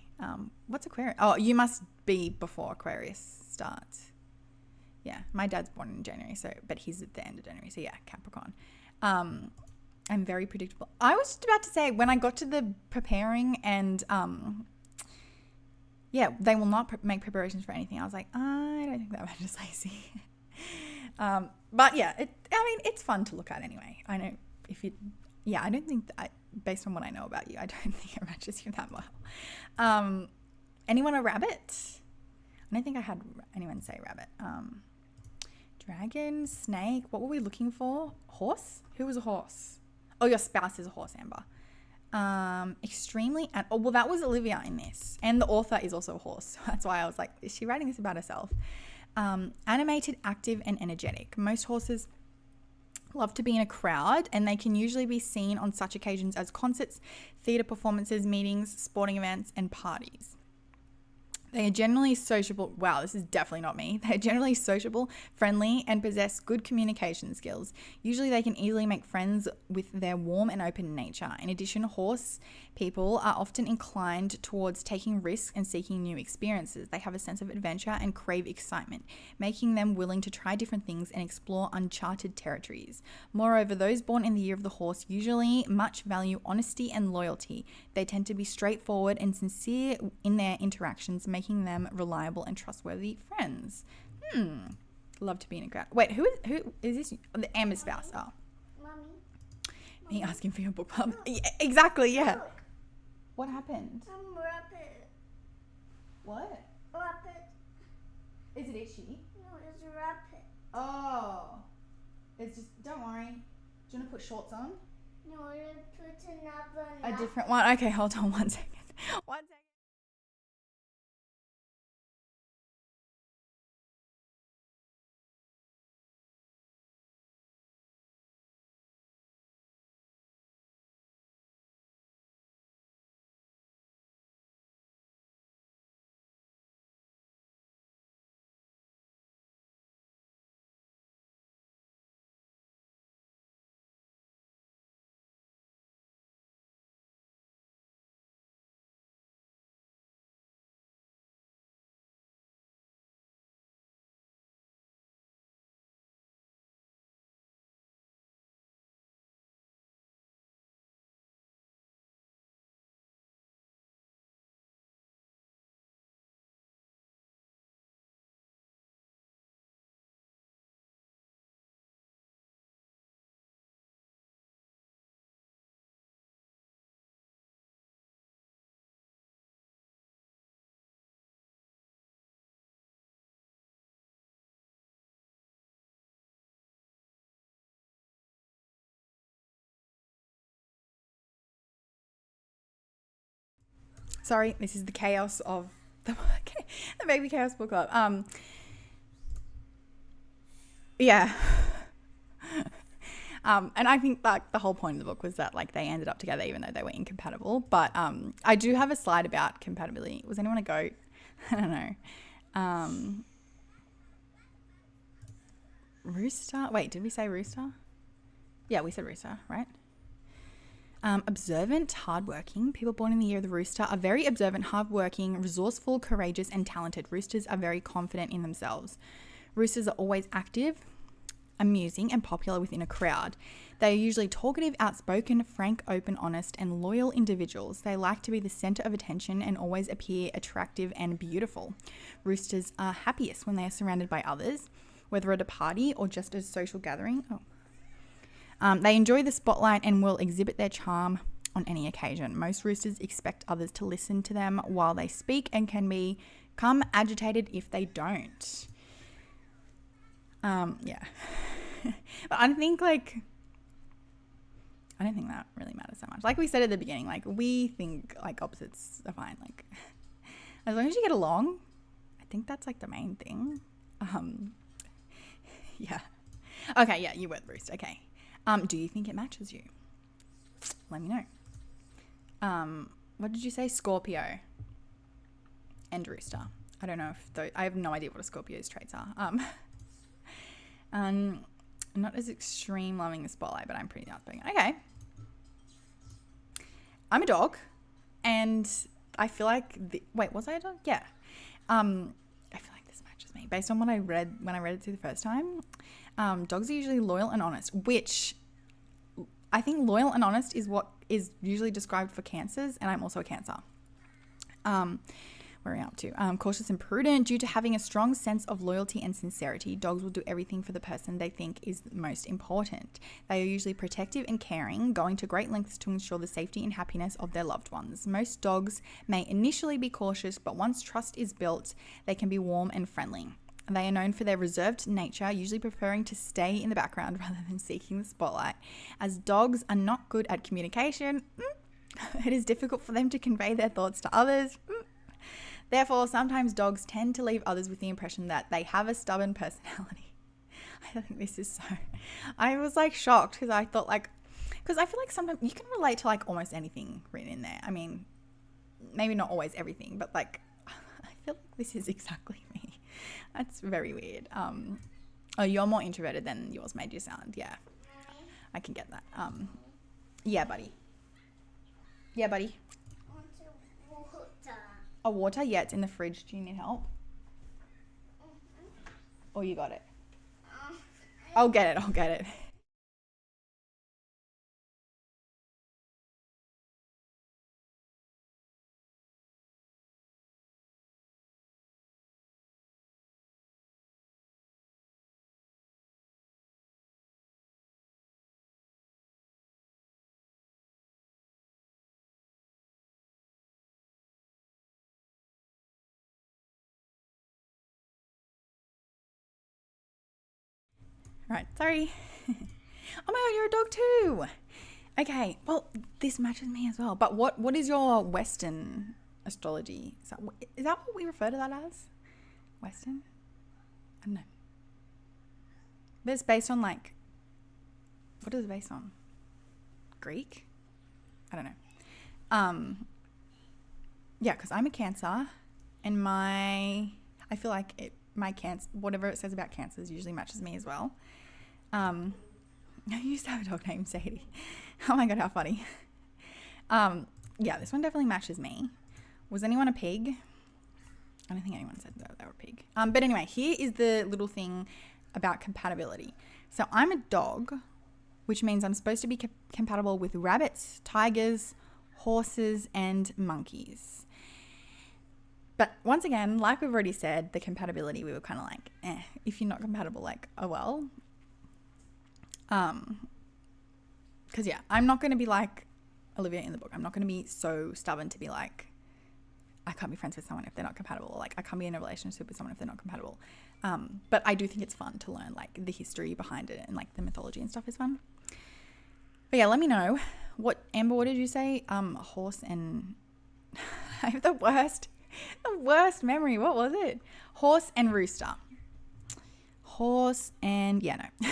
What's Aquarius? Oh, you must be before Aquarius starts. Yeah, my dad's born in January, but he's at the end of January, so yeah, Capricorn. I'm very predictable. I was just about to say, when I got to the preparing and... yeah, they will not make preparations for anything. I was like, I don't think that matches Lacey. But yeah, it's fun to look at anyway. I know I don't think that, based on what I know about you, I don't think it matches you that well. Anyone a rabbit? I don't think I had anyone say rabbit. Dragon, snake, what were we looking for? Horse? Who was a horse? Oh, your spouse is a horse, Amber. Extremely, well, that was Olivia in this, and the author is also a horse, so that's why I was like, is she writing this about herself? Animated, active, and energetic. Most horses love to be in a crowd, and they can usually be seen on such occasions as concerts, theatre performances, meetings, sporting events, and parties. They are generally sociable. Wow, this is definitely not me. They are generally sociable, friendly, and possess good communication skills. Usually they can easily make friends with their warm and open nature. In addition, horse people are often inclined towards taking risks and seeking new experiences. They have a sense of adventure and crave excitement, making them willing to try different things and explore uncharted territories. Moreover, those born in the year of the horse usually much value honesty and loyalty. They tend to be straightforward and sincere in their interactions, making them reliable and trustworthy friends. Love to be in a crowd. Wait, who is this? The Amber's spouse. Oh. Mommy. Me asking for your book club. Yeah, exactly, yeah. Look. What happened? Rabbit. What? Rabbit. Is it itchy? No, it's a rabbit. Oh. It's just, don't worry. Do you want to put shorts on? No, put another. A different one? Okay, hold on 1 second. 1 second. Sorry, this is the chaos of the Baby Chaos Book Club. Yeah. And I think the whole point of the book was that they ended up together even though they were incompatible. But I do have a slide about compatibility. Was anyone a goat? I don't know. Rooster. Wait, did we say rooster? Yeah, we said rooster, right? Observant, hardworking. People born in the year of the rooster are very observant, hardworking, resourceful, courageous, and talented. Roosters are very confident in themselves. Roosters are always active, amusing, and popular within a crowd. They are usually talkative, outspoken, frank, open, honest, and loyal individuals. They like to be the center of attention and always appear attractive and beautiful. Roosters are happiest when they are surrounded by others, whether at a party or just a social gathering. They enjoy the spotlight and will exhibit their charm on any occasion. Most roosters expect others to listen to them while they speak and can become agitated if they don't. Yeah. But I don't think that really matters so much. Like we said at the beginning, like we think like opposites are fine. Like as long as you get along, I think that's like the main thing. Yeah. Okay, yeah, you were the rooster. Okay. Do you think it matches you? Let me know. What did you say? Scorpio and rooster. I don't know if I have no idea what a Scorpio's traits are. Not as extreme loving the spotlight, but I'm pretty outspoken. Okay. I'm a dog, and I feel like wait, was I a dog? Yeah. I feel like this matches me based on what I read when I read it through the first time. Dogs are usually loyal and honest, which I think loyal and honest is what is usually described for Cancers, and I'm also a Cancer. Where are we up to? Cautious and prudent. Due to having a strong sense of loyalty and sincerity, dogs will do everything for the person they think is most important. They are usually protective and caring, going to great lengths to ensure the safety and happiness of their loved ones. Most dogs may initially be cautious, but once trust is built, they can be warm and friendly. They are known for their reserved nature, usually preferring to stay in the background rather than seeking the spotlight. As dogs are not good at communication, it is difficult for them to convey their thoughts to others. Therefore, sometimes dogs tend to leave others with the impression that they have a stubborn personality. I think this is so... I was like shocked because I thought because I feel like sometimes you can relate to like almost anything written in there. I mean, maybe not always everything, but like I feel like this is exactly me. That's very weird. Oh, you're more introverted than yours made you sound. Yeah, I can get that. Yeah, buddy. Yeah, buddy. A water? Yeah, it's in the fridge. Do you need help? Or you got it? I'll get it. Right, sorry. Oh my god, you're a dog too. Okay, well, this matches me as well. But what is your Western astrology? Is that what we refer to that as? Western? I don't know. But it's based on like, what is it based on? Greek? I don't know. Yeah, because I'm a Cancer, and I feel like my Cancer, whatever it says about Cancers usually matches me as well. I used to have a dog named Sadie. Oh my god, how funny. Yeah, this one definitely matches me. Was anyone a pig? I don't think anyone said that they were a pig. But anyway, here is the little thing about compatibility. So I'm a dog, which means I'm supposed to be compatible with rabbits, tigers, horses, and monkeys. But once again, like we've already said, the compatibility, we were kind of like, if you're not compatible, like, oh well. Because yeah, I'm not going to be like Olivia in the book. I'm not going to be so stubborn to be like, I can't be friends with someone if they're not compatible. Or like, I can't be in a relationship with someone if they're not compatible. But I do think it's fun to learn like the history behind it, and like the mythology and stuff is fun. But yeah, let me know. Amber, what did you say? Horse and... I have the worst memory. What was it? Horse and rooster. Horse and... Yeah, no.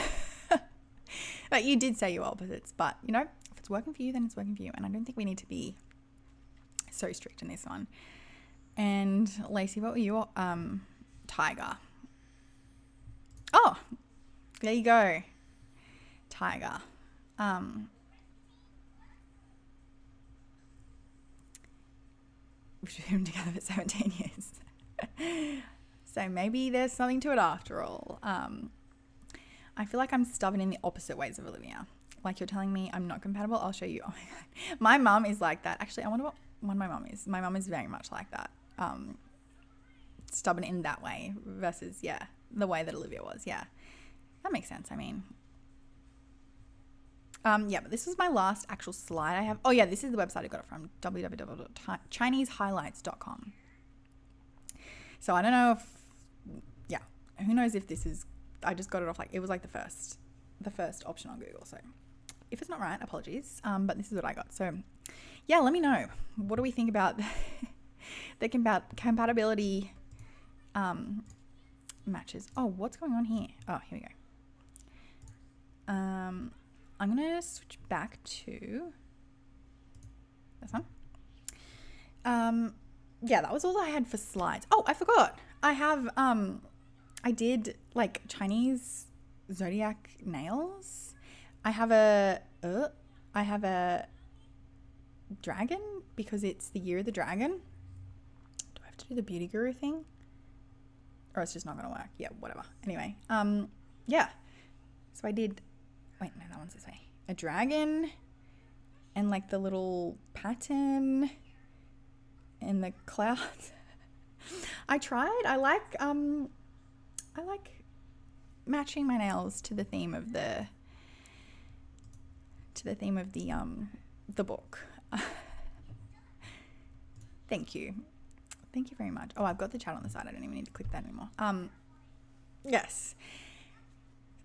But you did say you were opposites. But, you know, if it's working for you, then it's working for you. And I don't think we need to be so strict in this one. And Lacey, what were you? Tiger. Oh, There you go. Tiger. We've been together for 17 years. So maybe there's something to it after all. I feel like I'm stubborn in the opposite ways of Olivia. Like, you're telling me I'm not compatible, I'll show you. Oh my God. My mum is like that. Actually, I wonder what one my mum is. My mum is very much like that. Stubborn in that way versus, yeah, the way that Olivia was. Yeah, that makes sense. I mean, yeah, but this was my last actual slide I have. Oh yeah, this is the website I got it from, www.chinesehighlights.com. So I don't know if, yeah, who knows if this is, I just got it off, like, it was like the first option on Google. So if it's not right, apologies. But this is what I got. So yeah, let me know. What do we think about the compatibility matches? Oh, what's going on here? Oh, here we go. I'm going to switch back to this one. Yeah, that was all I had for slides. Oh, I forgot. I have, I did like Chinese Zodiac nails. I have a dragon because it's the year of the dragon. Do I have to do the beauty guru thing? Or it's just not going to work. Yeah, whatever. Anyway, yeah. So I did, wait, no, that one's this way. A dragon and like the little pattern and the clouds. I tried. I like matching my nails to the theme of the book. Thank you very much. Oh, I've got the chat on the side. I don't even need to click that anymore. Yes,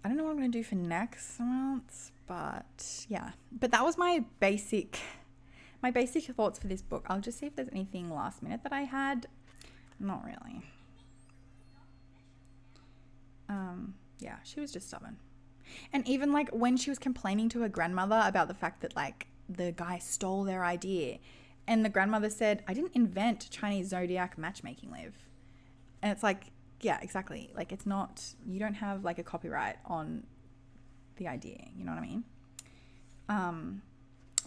I don't know what I'm going to do for next month, but yeah, but that was my basic thoughts for this book. I'll just see if there's anything last minute that I had. Not really. Yeah, she was just stubborn. And even like when she was complaining to her grandmother about the fact that like the guy stole their idea, and the grandmother said, I didn't invent Chinese Zodiac matchmaking, Liv. And it's like, yeah, exactly. Like, it's not, you don't have like a copyright on the idea. You know what I mean?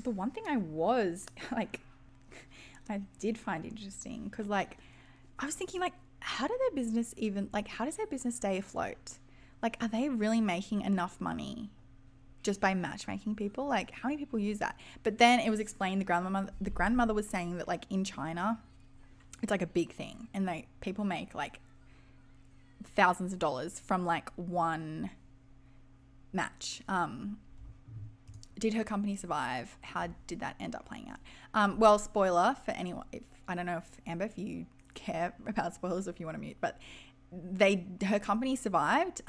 The one thing I was like, I did find interesting, because like I was thinking, like, how does their business stay afloat? Like, are they really making enough money just by matchmaking people? Like, how many people use that? But then it was explained, the grandmother was saying that like in China it's like a big thing, and people make like thousands of dollars from like one match. Did her company survive? How did that end up playing out? Well, spoiler for anyone, I don't know if Amber, if you care about spoilers or if you want to mute, but her company survived.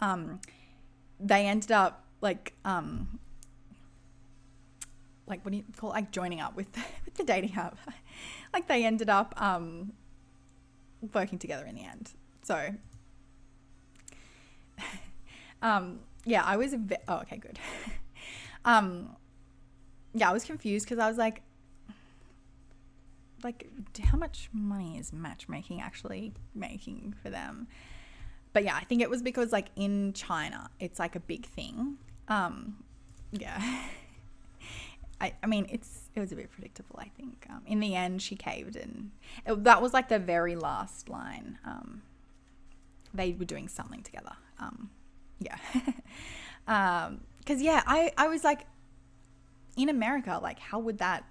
They ended up like what do you call it? Like joining up with the dating app. Like they ended up working together in the end. So yeah, I was okay, good. Yeah, I was confused because I was like, how much money is matchmaking actually making for them? But yeah, I think it was because like in China, it's like a big thing. Yeah. I mean, it was a bit predictable, I think. In the end, she caved, and that was like the very last line. They were doing something together. Yeah. Because yeah, I was like, in America, like how would that,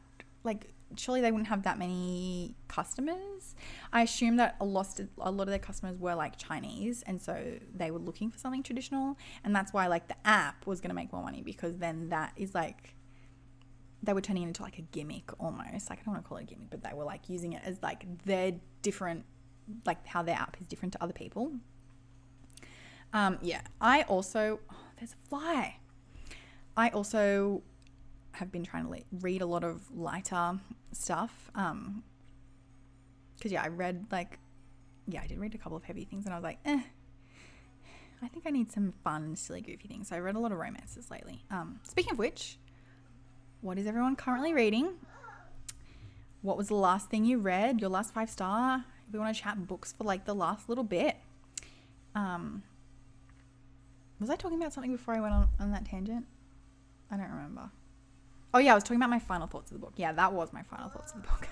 like surely they wouldn't have that many customers. I assume that a lot of their customers were like Chinese, and so they were looking for something traditional, and that's why like the app was going to make more money, because then that is like, they were turning it into like a gimmick almost. Like, I don't want to call it a gimmick, but they were like using it as like their different, like how their app is different to other people. Yeah, I also, there's a fly. I also have been trying to read a lot of lighter stuff. Because yeah, I did read a couple of heavy things, and I was like, I think I need some fun, silly, goofy things. So I read a lot of romances lately. Speaking of which, what is everyone currently reading? What was the last thing you read? Your last 5-star? If we want to chat books for like the last little bit. Was I talking about something before I went on that tangent? I don't remember. Oh yeah, I was talking about my final thoughts of the book. Yeah, that was my final thoughts of the book.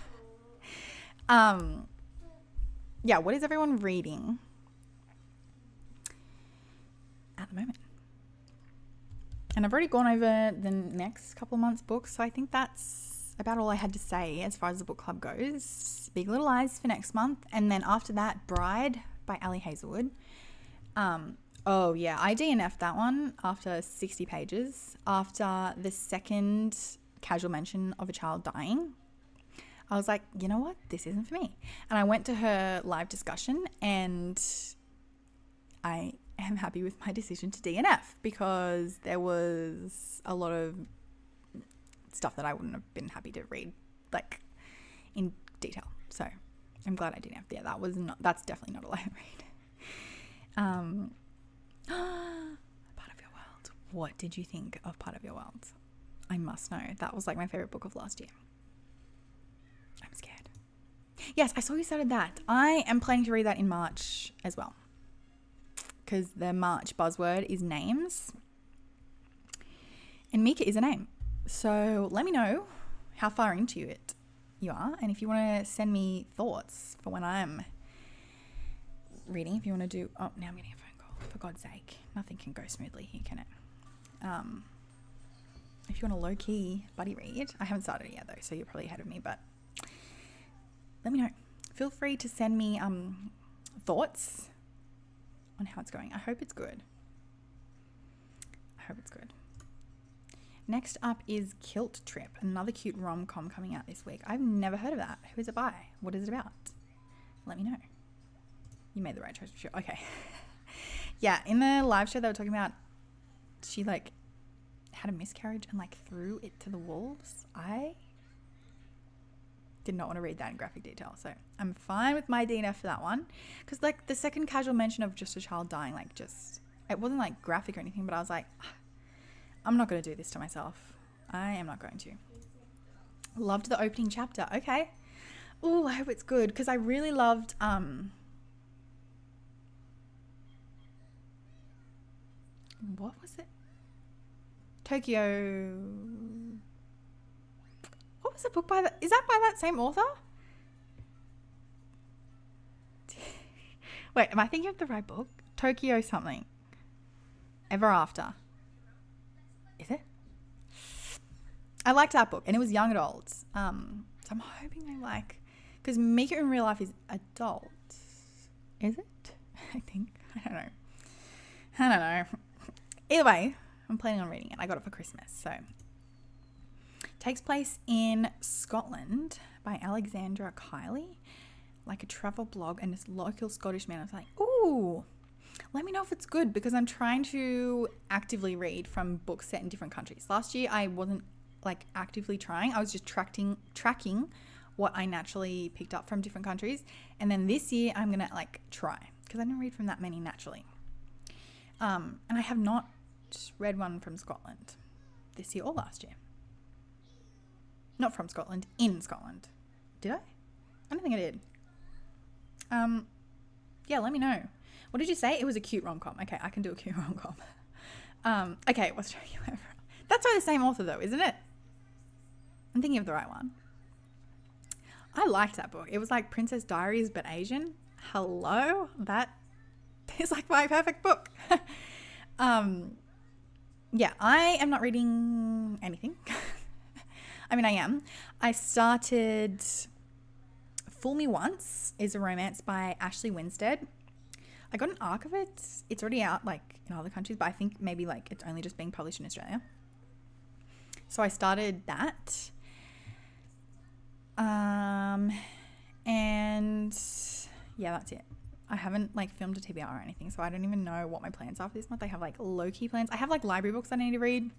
Yeah, what is everyone reading at the moment? And I've already gone over the next couple of months' books, so I think that's about all I had to say as far as the book club goes. Big Little Lies for next month, and then after that, Bride by Ali Hazelwood. Oh yeah, I DNF'd that one after 60 pages. After the second casual mention of a child dying, I was like, you know what? This isn't for me. And I went to her live discussion, and I am happy with my decision to DNF because there was a lot of stuff that I wouldn't have been happy to read, like in detail. So I'm glad I DNF'd. Yeah, that's definitely not a light read. Part of Your World. What did you think of Part of Your World? I must know. That was like my favorite book of last year. I'm scared. Yes, I saw you started that. I am planning to read that in March as well, because the March buzzword is names, and Mika is a name. So let me know how far into it you are, and if you want to send me thoughts for when I'm reading. If you want to do... Oh, now I'm getting a phone call. For God's sake. Nothing can go smoothly here, can it? If you want a low-key buddy read, I haven't started it yet though, so you're probably ahead of me, but let me know. Feel free to send me thoughts on how it's going. I hope it's good. Next up is Kilt Trip, another cute rom-com coming out this week. I've never heard of that. Who is it by? What is it about? Let me know. You made the right choice for sure. Okay. Yeah, in the live show they were talking about she like had a miscarriage and like threw it to the wolves. I did not want to read that in graphic detail, so I'm fine with my DNF for that one, because like the second casual mention of just a child dying, like just, it wasn't like graphic or anything, but I was like, I'm not going to do this to myself. I am not going to. Loved the opening chapter. Okay. Oh, I hope it's good, because I really loved what was it? Tokyo. What was the book by that? Is that by that same author? Wait, am I thinking of the right book? Tokyo something. Ever After. Is it? I liked that book, and it was young adults. So I'm hoping I like, because Mika in real life is adult. Is it? I think. I don't know. Either way, I'm planning on reading it. I got it for Christmas, so. Takes place in Scotland by Alexandra Kiley, like a travel blog, and this local Scottish man. I was like, ooh, let me know if it's good, because I'm trying to actively read from books set in different countries. Last year, I wasn't like actively trying. I was just tracking what I naturally picked up from different countries. And then this year, I'm going to like try, because I didn't read from that many naturally. And I have not read one from Scotland this year or last year. Not from Scotland, in Scotland. Did I? I don't think I did. Yeah, let me know. What did you say? It was a cute rom-com. Okay, I can do a cute rom-com. Okay, what's Dracula? That's by the same author though, isn't it? I'm thinking of the right one. I liked that book. It was like Princess Diaries, but Asian. Hello? That is like my perfect book. Yeah, I am not reading anything. I mean, I am. I started Fool Me Once is a romance by Ashley Winstead. I got an arc of it. It's already out like in other countries, but I think maybe like it's only just being published in Australia. So I started that. And yeah, that's it. I haven't like filmed a TBR or anything, so I don't even know what my plans are for this month. I have like low-key plans. I have like library books I need to read.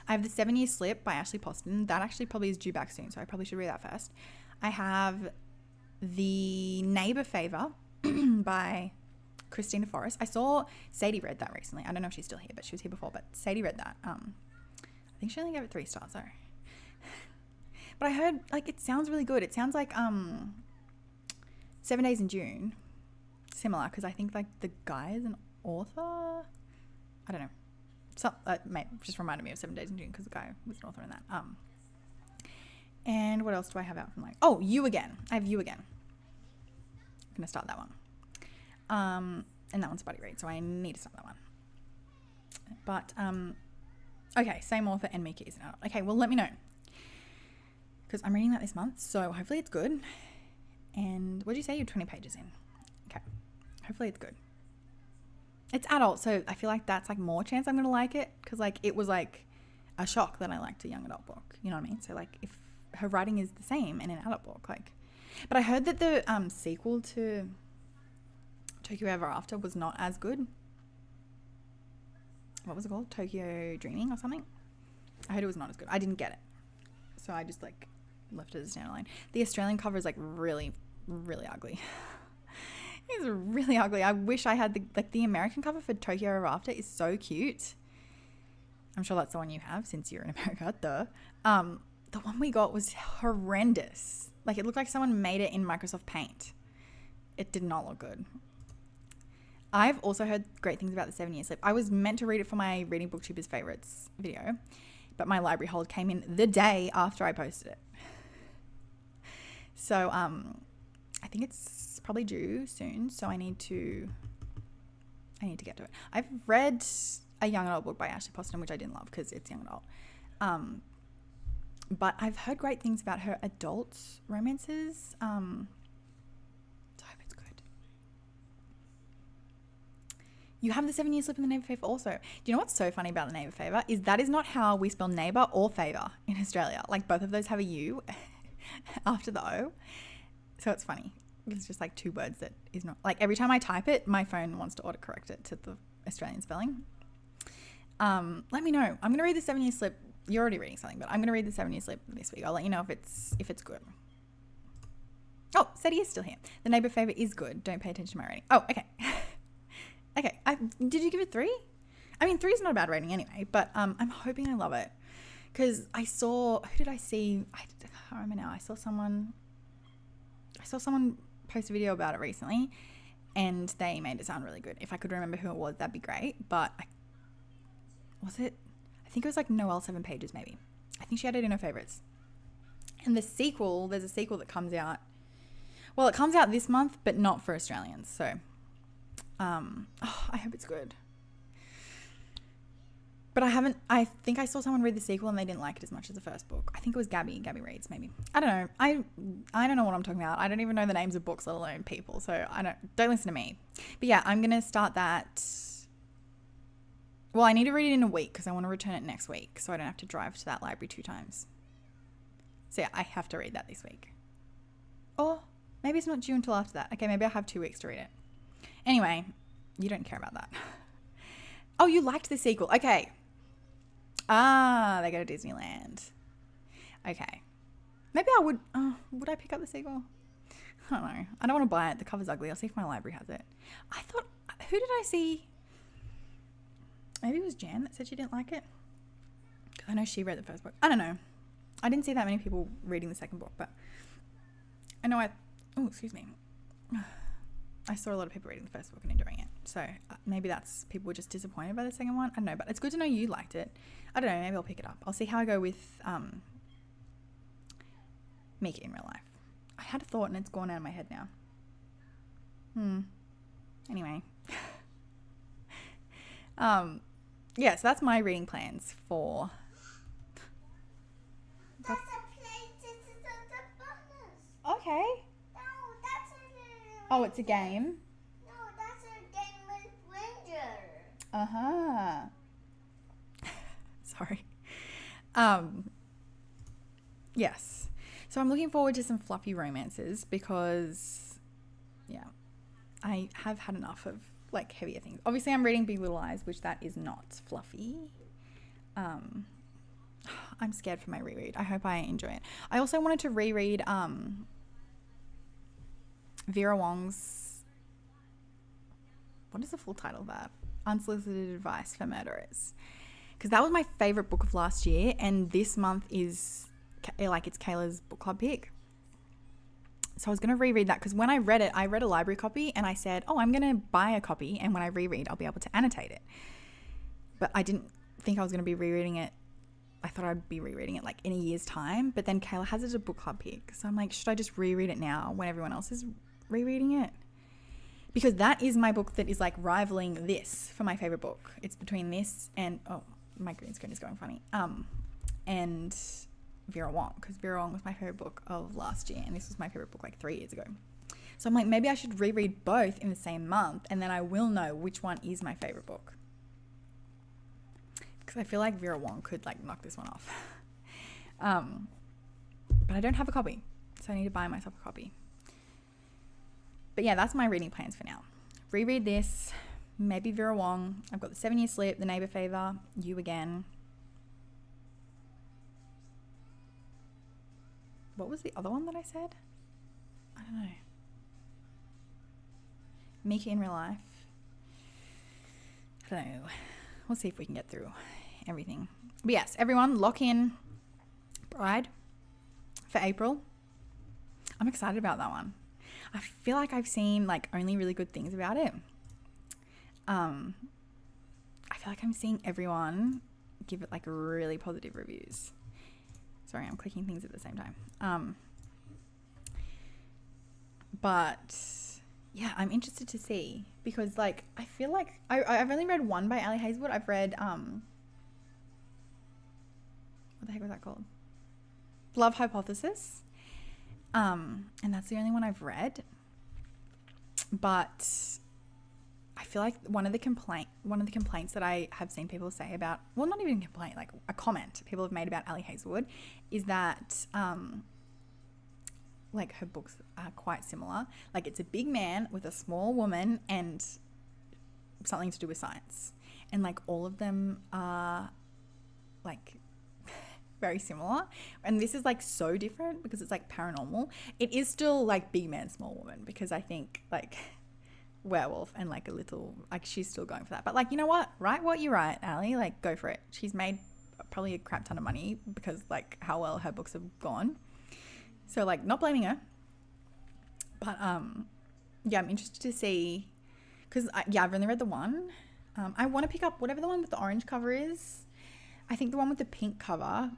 I have The 7-Year Slip by Ashley Poston. That actually probably is due back soon, so I probably should read that first. I have The Neighbour Favour by Christina Forrest. I saw Sadie read that recently. I don't know if she's still here, but she was here before. But Sadie read that. I think she only gave it 3 stars though. But I heard like it sounds really good. It sounds like 7 Days in June. Similar, because I think like the guy is an author. I don't know. just reminded me of 7 Days in June because the guy was an author in that. And what else do I have out from like? Oh, You Again. I have You Again. I'm going to start that one. And that one's a buddy read, so I need to start that one. But, okay, same author and Mika isn't out. Okay, well, let me know. Because I'm reading that this month, so hopefully it's good. And what did you say? You're 20 pages in. Okay, hopefully it's good. It's adult, so I feel like that's like more chance I'm going to like it. Because like it was like a shock that I liked a young adult book. You know what I mean? So like if her writing is the same in an adult book, like... But I heard that the sequel to Tokyo Ever After was not as good. What was it called? Tokyo Dreaming or something? I heard it was not as good. I didn't get it. So I just like left it as a standalone. The Australian cover is like really, really ugly. It's really ugly. I wish I had the American cover for Tokyo Ever After is so cute. I'm sure that's the one you have since you're in America. Duh. The one we got was horrendous. Like it looked like someone made it in Microsoft Paint. It did not look good. I've also heard great things about the 7 Year Slip. I was meant to read it for my Reading Booktubers Favorites video, but my library hold came in the day after I posted it. So I think it's probably due soon, so I need to get to it. I've read a young adult book by Ashley Poston, which I didn't love because it's young adult. But I've heard great things about her adult romances. So I hope it's good. You have the 7 Year Slip in the Neighbour Favour also. Do you know what's so funny about the Neighbour Favour is that is not how we spell neighbour or favour in Australia. Like both of those have a U after the O. So it's funny. It's just like two words that is not... Like every time I type it, my phone wants to autocorrect it to the Australian spelling. Let me know. I'm going to read the 7 Year Slip. You're already reading something, but I'm going to read the 7 Year Slip this week. I'll let you know if it's good. Oh, Sadie is still here. The Neighbour Favour is good. Don't pay attention to my rating. Oh, okay. Okay. Did you give it 3? I mean, 3 is not a bad rating anyway, but I'm hoping I love it. Because I saw... Who did I see? I can't remember now. I saw someone post a video about it recently, and they made it sound really good. If I could remember who it was, that'd be great. But I think it was like Noelle 7 Pages maybe. I think she had it in her favorites. And there's a sequel that comes out. Well, it comes out this month, but not for Australians. So, I hope it's good. But I think I saw someone read the sequel and they didn't like it as much as the first book. I think it was Gabby reads maybe. I don't know. I don't know what I'm talking about. I don't even know the names of books, let alone people. So don't listen to me. But yeah, I'm going to start that. Well, I need to read it in a week because I want to return it next week so I don't have to drive to that library 2 times. So yeah, I have to read that this week. Or maybe it's not due until after that. Okay, maybe I'll have 2 weeks to read it. Anyway, you don't care about that. Oh, you liked the sequel. Okay. They go to Disneyland. Okay. Maybe I would I pick up the sequel? I don't know. I don't want to buy it. The cover's ugly. I'll see if my library has it. Who did I see? Maybe it was Jan that said she didn't like it. I know she read the first book. I don't know. I didn't see that many people reading the second book, but I know excuse me. I saw a lot of people reading the first book and enjoying it. So maybe that's people were just disappointed by the second one. I don't know, but it's good to know you liked it. I don't know. Maybe I'll pick it up. I'll see how I go with Mika in real life. I had a thought and it's gone out of my head now. Anyway. Yeah, so that's my reading plans for... That's a place. This is the bonus. Okay. No, that's a... Oh, it's a game? No, that's a game with Ranger. Uh-huh. Sorry. Yes. So I'm looking forward to some fluffy romances because, yeah, I have had enough of like heavier things. Obviously, I'm reading Big Little Lies, which that is not fluffy. I'm scared for my reread. I hope I enjoy it. I also wanted to reread Vera Wong's, what is the full title of that? Unsolicited Advice for Murderers. Because that was my favorite book of last year, and this month is it's Kayla's book club pick. So I was going to reread that because when I read it, I read a library copy and I said, oh, I'm going to buy a copy, and when I reread, I'll be able to annotate it. But I didn't think I was going to be rereading it. I thought I'd be rereading it like in a year's time, but then Kayla has it as a book club pick. So I'm like, should I just reread it now when everyone else is rereading it? Because that is my book that is like rivaling this for my favorite book. It's between this and, oh, my green screen is going funny. And Vera Wong, because Vera Wong was my favorite book of last year, and this was my favorite book like 3 years ago. So I'm like, maybe I should reread both in the same month, and then I will know which one is my favorite book. Because I feel like Vera Wong could like knock this one off. But I don't have a copy, so I need to buy myself a copy. But yeah, that's my reading plans for now. Reread this, maybe Vera Wong. I've got The 7 Year Slip, The Neighbor Favor, You Again. What was the other one that I said? I don't know. Mika in Real Life. I don't know. We'll see if we can get through everything. But yes, everyone, lock in Bride for April. I'm excited about that one. I feel like I've seen like only really good things about it. I feel like I'm seeing everyone give it like really positive reviews. Sorry, I'm clicking things at the same time. But yeah, I'm interested to see, because like I feel like I've only read one by Ali Hazelwood. I've read what the heck was that called? Love Hypothesis. And that's the only one I've read. But I feel like one of the complaints that I have seen people say about, well, not even a complaint, like a comment people have made about Ali Hazelwood, is that like her books are quite similar. Like it's a big man with a small woman and something to do with science, and like all of them are like very similar, and this is like so different because it's like paranormal. It is still like big man, small woman, because I think like werewolf and like a little, like she's still going for that. But like, you know what, write what you write, Ali, like go for it. She's made probably a crap ton of money because like how well her books have gone, so like not blaming her. But yeah, I'm interested to see, because I've only read the one. I want to pick up whatever the one with the orange cover is. I think the one with the pink cover,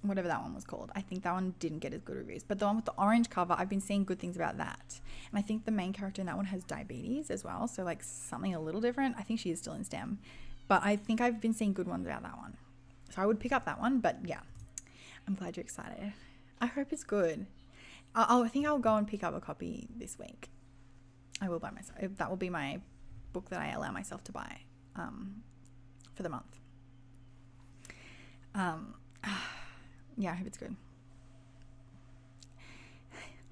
whatever that one was called, I think that one didn't get as good reviews. But the one with the orange cover, I've been seeing good things about that. And I think the main character in that one has diabetes as well, so like something a little different. I think she is still in STEM, but I think I've been seeing good ones about that one. So I would pick up that one. But yeah, I'm glad you're excited. I hope it's good. I think I'll go and pick up a copy this week. I will buy myself. That will be my book that I allow myself to buy for the month. Yeah, I hope it's good.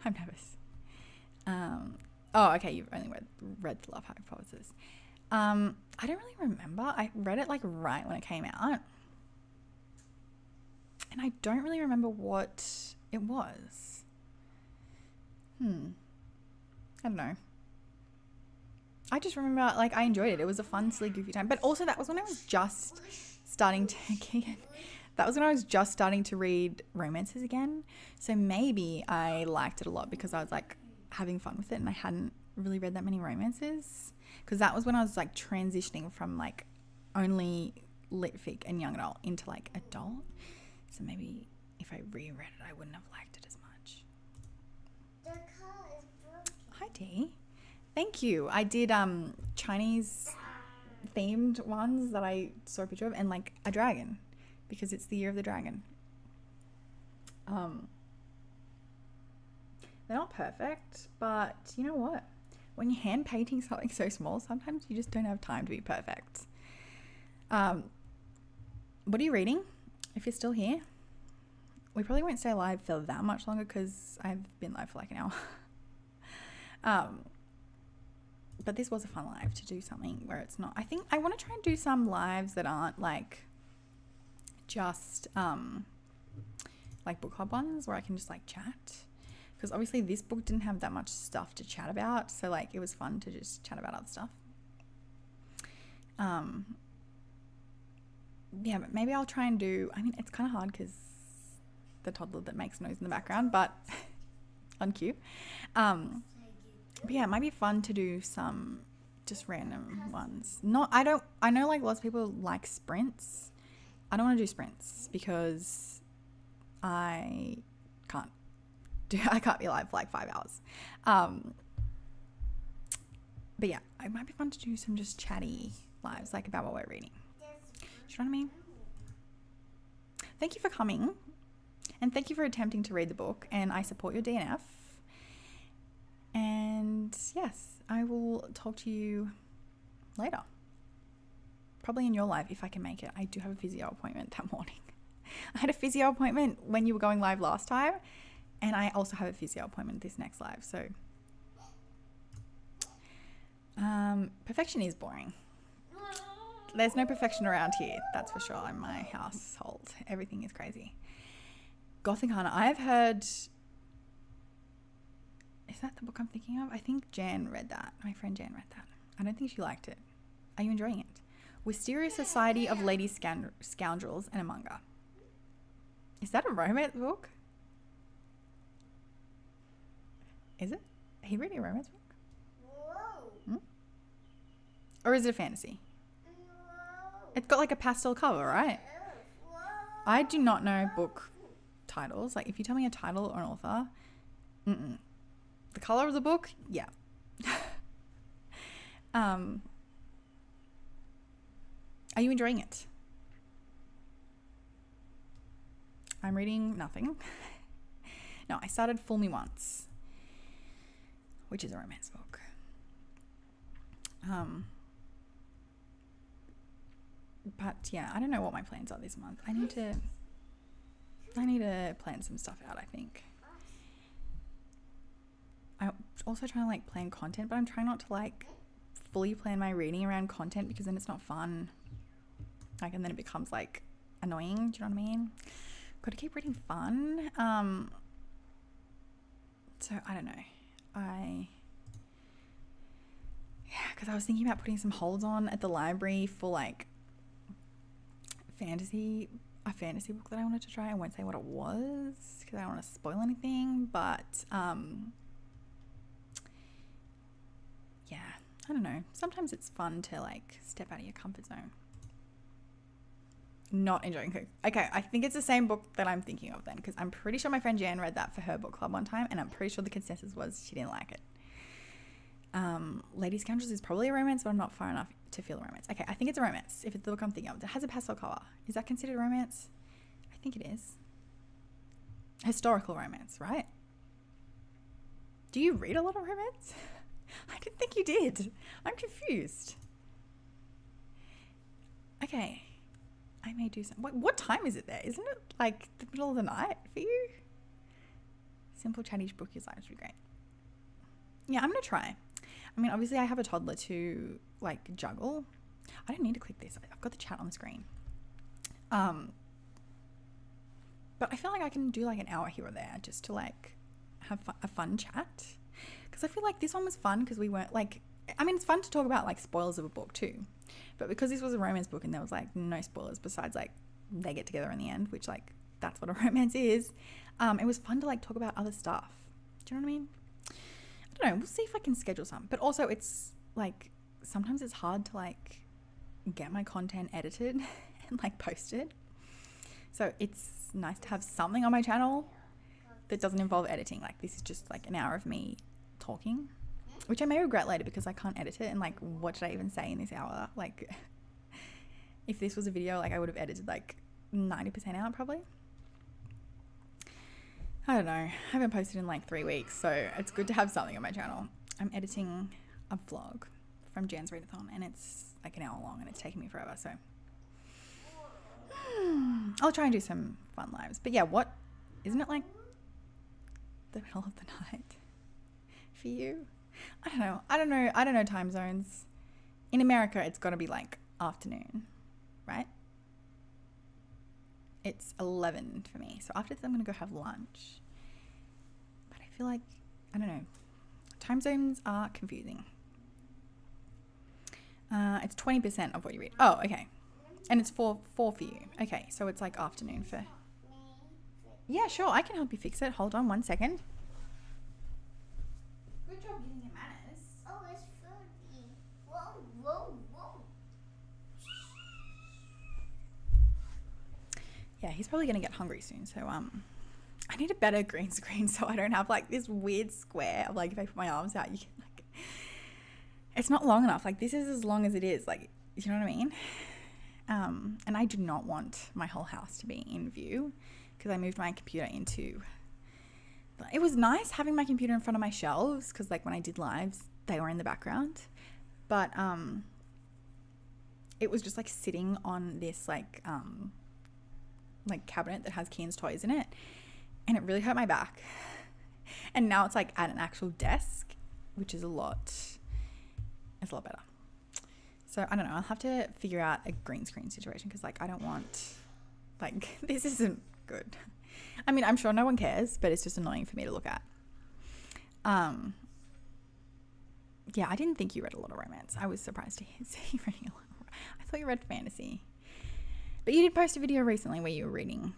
I'm nervous. Oh, okay, you've only read The Love Hypothesis. I don't really remember. I read it like right when it came out, and I don't really remember what it was. I don't know. I just remember like I enjoyed it. It was a fun, silly, goofy time. But also that was when I was just starting to read romances again. So maybe I liked it a lot because I was like having fun with it, and I hadn't really read that many romances, because that was when I was like transitioning from like only lit fic and young adult into like adult. So maybe if I reread it, I wouldn't have liked it as much. The car is broken. Hi Dee. Thank you. I did Chinese themed ones that I saw a picture of, and like a dragon, because it's the year of the dragon. They're not perfect, but you know what? When you're hand painting something so small, sometimes you just don't have time to be perfect. What are you reading? If you're still here, we probably won't stay live for that much longer because I've been live for like an hour. But this was a fun live to do something where it's not. I think I want to try and do some lives that aren't like just like book club ones where I can just like chat, because obviously this book didn't have that much stuff to chat about, so like it was fun to just chat about other stuff. Yeah, but maybe I'll try and do, I mean, it's kind of hard because the toddler that makes noise in the background, but on cue. But yeah, it might be fun to do some just random ones. I know like lots of people like sprints. I don't want to do sprints because I can't be alive for like 5 hours. But yeah, it might be fun to do some just chatty lives, like about what we're reading. Do you know what I mean? Thank you for coming. And thank you for attempting to read the book. And I support your DNF. And yes, I will talk to you later. Probably in your life if I can make it. I do have a physio appointment that morning. I had a physio appointment when you were going live last time. And I also have a physio appointment this next live. So perfection is boring. There's no perfection around here, that's for sure. In my household, everything is crazy. Gothic Hannah, I've heard. Is that the book I'm thinking of? I think Jan read that. My friend Jan read that. I don't think she liked it. Are you enjoying it? Wisteria Society of Lady Scoundrels and a Manga. Is that a romance book? Is it? Are you reading a romance book? Whoa. Or is it a fantasy? It's got like a pastel cover, right? I do not know book titles. Like if you tell me a title or an author, the color of the book, yeah. Are you enjoying it? I'm reading nothing. No, I started Fool Me Once, which is a romance book. But yeah, I don't know what my plans are this month. I need to plan some stuff out, I think. I'm also trying to like plan content, but I'm trying not to like fully plan my reading around content because then it's not fun. Like, and then it becomes like annoying. Do you know what I mean? Got to keep reading fun. So I don't know. Because I was thinking about putting some holds on at the library for like a fantasy book that I wanted to try. I won't say what it was because I don't want to spoil anything, but yeah, I don't know. Sometimes it's fun to like step out of your comfort zone. Not enjoying Cook. Okay, I think it's the same book that I'm thinking of then, because I'm pretty sure my friend Jan read that for her book club one time, and I'm pretty sure the consensus was she didn't like it. Lady Scoundrels is probably a romance, but I'm not far enough to feel a romance. Okay, I think it's a romance. If it's the book I'm thinking of, it has a pastel cover. Is that considered a romance? I think it is. Historical romance, right? Do you read a lot of romance? I didn't think you did. I'm confused. Okay. I may do some. What time is it there? Isn't it like the middle of the night for you? Simple chatty book is actually great. Yeah, I'm going to try. I mean, obviously I have a toddler to like juggle. I don't need to click this. I've got the chat on the screen. But I feel like I can do like an hour here or there just to like have a fun chat. Because I feel like this one was fun because we weren't like, I mean, it's fun to talk about like spoilers of a book too. But because this was a romance book and there was like no spoilers besides like they get together in the end, which like that's what a romance is. It was fun to like talk about other stuff. Do you know what I mean? I don't know. We'll see if I can schedule some. But also it's like sometimes it's hard to like get my content edited and like posted. So it's nice to have something on my channel that doesn't involve editing. Like this is just like an hour of me talking, which I may regret later because I can't edit it. And like, what did I even say in this hour? Like if this was a video, like I would have edited like 90% out probably. I don't know. I haven't posted in like 3 weeks, so it's good to have something on my channel. I'm editing a vlog from Jan's Readathon and it's like an hour long and it's taking me forever, so I'll try and do some fun lives. But yeah, isn't it like the middle of the night for you? I don't know time zones. In America, it's got to be like afternoon, right? It's 11 for me. So after this, I'm going to go have lunch. But I feel like, I don't know. Time zones are confusing. It's 20% of what you read. Oh, okay. And it's 4 for you. Okay, so it's like afternoon for... Yeah, sure. I can help you fix it. Hold on 1 second. Good job getting your manners. Oh, it's fruity. Whoa. yeah, he's probably going to get hungry soon. So I need a better green screen so I don't have like this weird square of like if I put my arms out, you can like, it's not long enough. Like this is as long as it is. Like, you know what I mean? And I do not want my whole house to be in view because I moved my computer into, it was nice having my computer in front of my shelves because like when I did lives, they were in the background. But it was just like sitting on this like cabinet that has Kian's toys in it, and it really hurt my back. And now it's like at an actual desk, which is it's a lot better. So I don't know, I'll have to figure out a green screen situation because like I don't want, like, this isn't good. I mean, I'm sure no one cares, but it's just annoying for me to look at. Yeah, I didn't think you read a lot of romance. I was surprised to see you reading a lot. I thought you read fantasy. But you did post a video recently where you were reading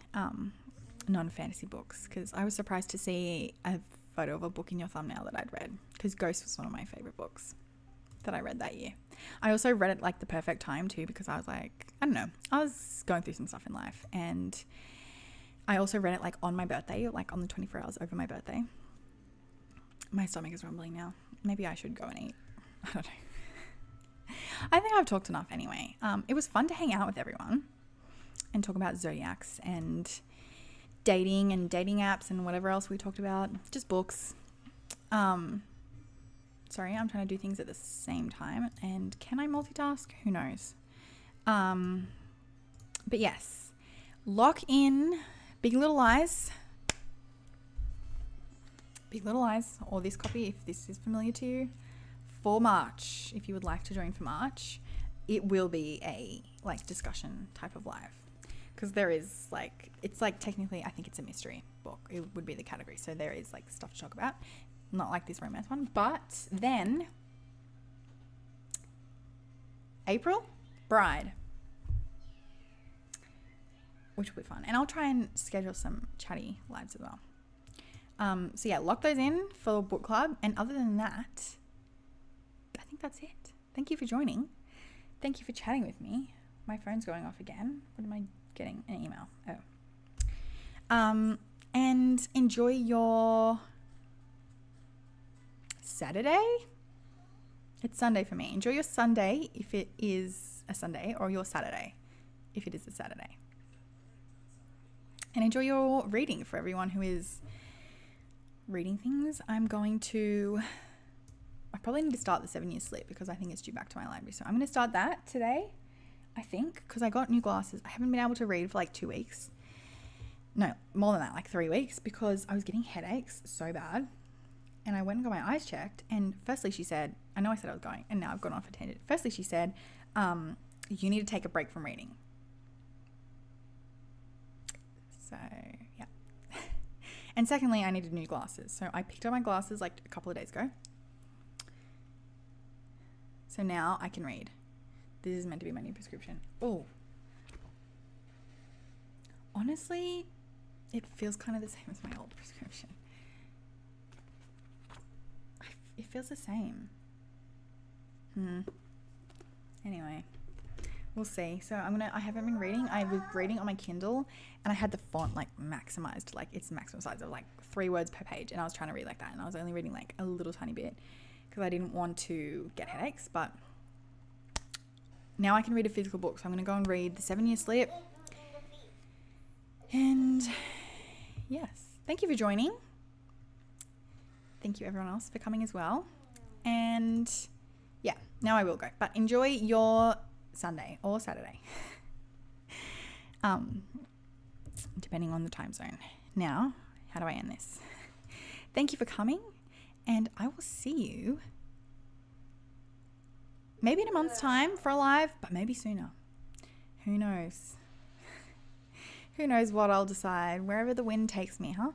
non-fantasy books, because I was surprised to see a photo of a book in your thumbnail that I'd read, because Ghost was one of my favorite books that I read that year. I also read it like the perfect time too, because I was like, I don't know, I was going through some stuff in life, and I also read it like on my birthday, like on the 24 hours over my birthday. My stomach is rumbling now. Maybe I should go and eat. I don't know. I think I've talked enough anyway. It was fun to hang out with everyone and talk about Zodiacs and dating and dating apps and whatever else we talked about. Just books. Sorry, I'm trying to do things at the same time. And can I multitask? Who knows? But yes, lock in Big Little Lies. Big Little Lies, or this copy if this is familiar to you, for March. If you would like to join for March, it will be a like discussion type of live, because there is like, it's like technically I think it's a mystery book. It would be the category, so there is like stuff to talk about, not like this romance one. But then April, Bride, which will be fun, and I'll try and schedule some chatty lives as well. So yeah, lock those in for book club. And other than that, I think that's it. Thank you for joining. Thank you for chatting with me. My phone's going off again. What am I getting? An email. Oh. And enjoy your Saturday. It's Sunday for me. Enjoy your Sunday if it is a Sunday, or your Saturday if it is a Saturday. And enjoy your reading for everyone who is reading things. I probably need to start the 7 Year Slip because I think it's due back to my library. So I'm going to start that today, I think, because I got new glasses. I haven't been able to read for like 2 weeks. No, more than that, like 3 weeks, because I was getting headaches so bad. And I went and got my eyes checked. And firstly, she said, I know I said I was going, and now I've gone off a tangent. Firstly, she said, you need to take a break from reading. So, yeah. And secondly, I needed new glasses. So I picked up my glasses like a couple of days ago. So now I can read. This is meant to be my new prescription. Oh. Honestly, it feels kind of the same as my old prescription. It feels the same. Anyway. We'll see. So I haven't been reading. I was reading on my Kindle, and I had the font like maximized, like its maximum size of like 3 words per page, and I was trying to read like that, and I was only reading like a little tiny bit because I didn't want to get headaches. But now I can read a physical book, so I'm going to go and read The 7 Year Slip. And yes, thank you for joining. Thank you everyone else for coming as well. And yeah, now I will go, but enjoy your Sunday or Saturday, depending on the time zone. Now, how do I end this? Thank you for coming, and I will see you maybe in a month's time for a live, but maybe sooner. Who knows? Who knows what I'll decide, wherever the wind takes me, huh?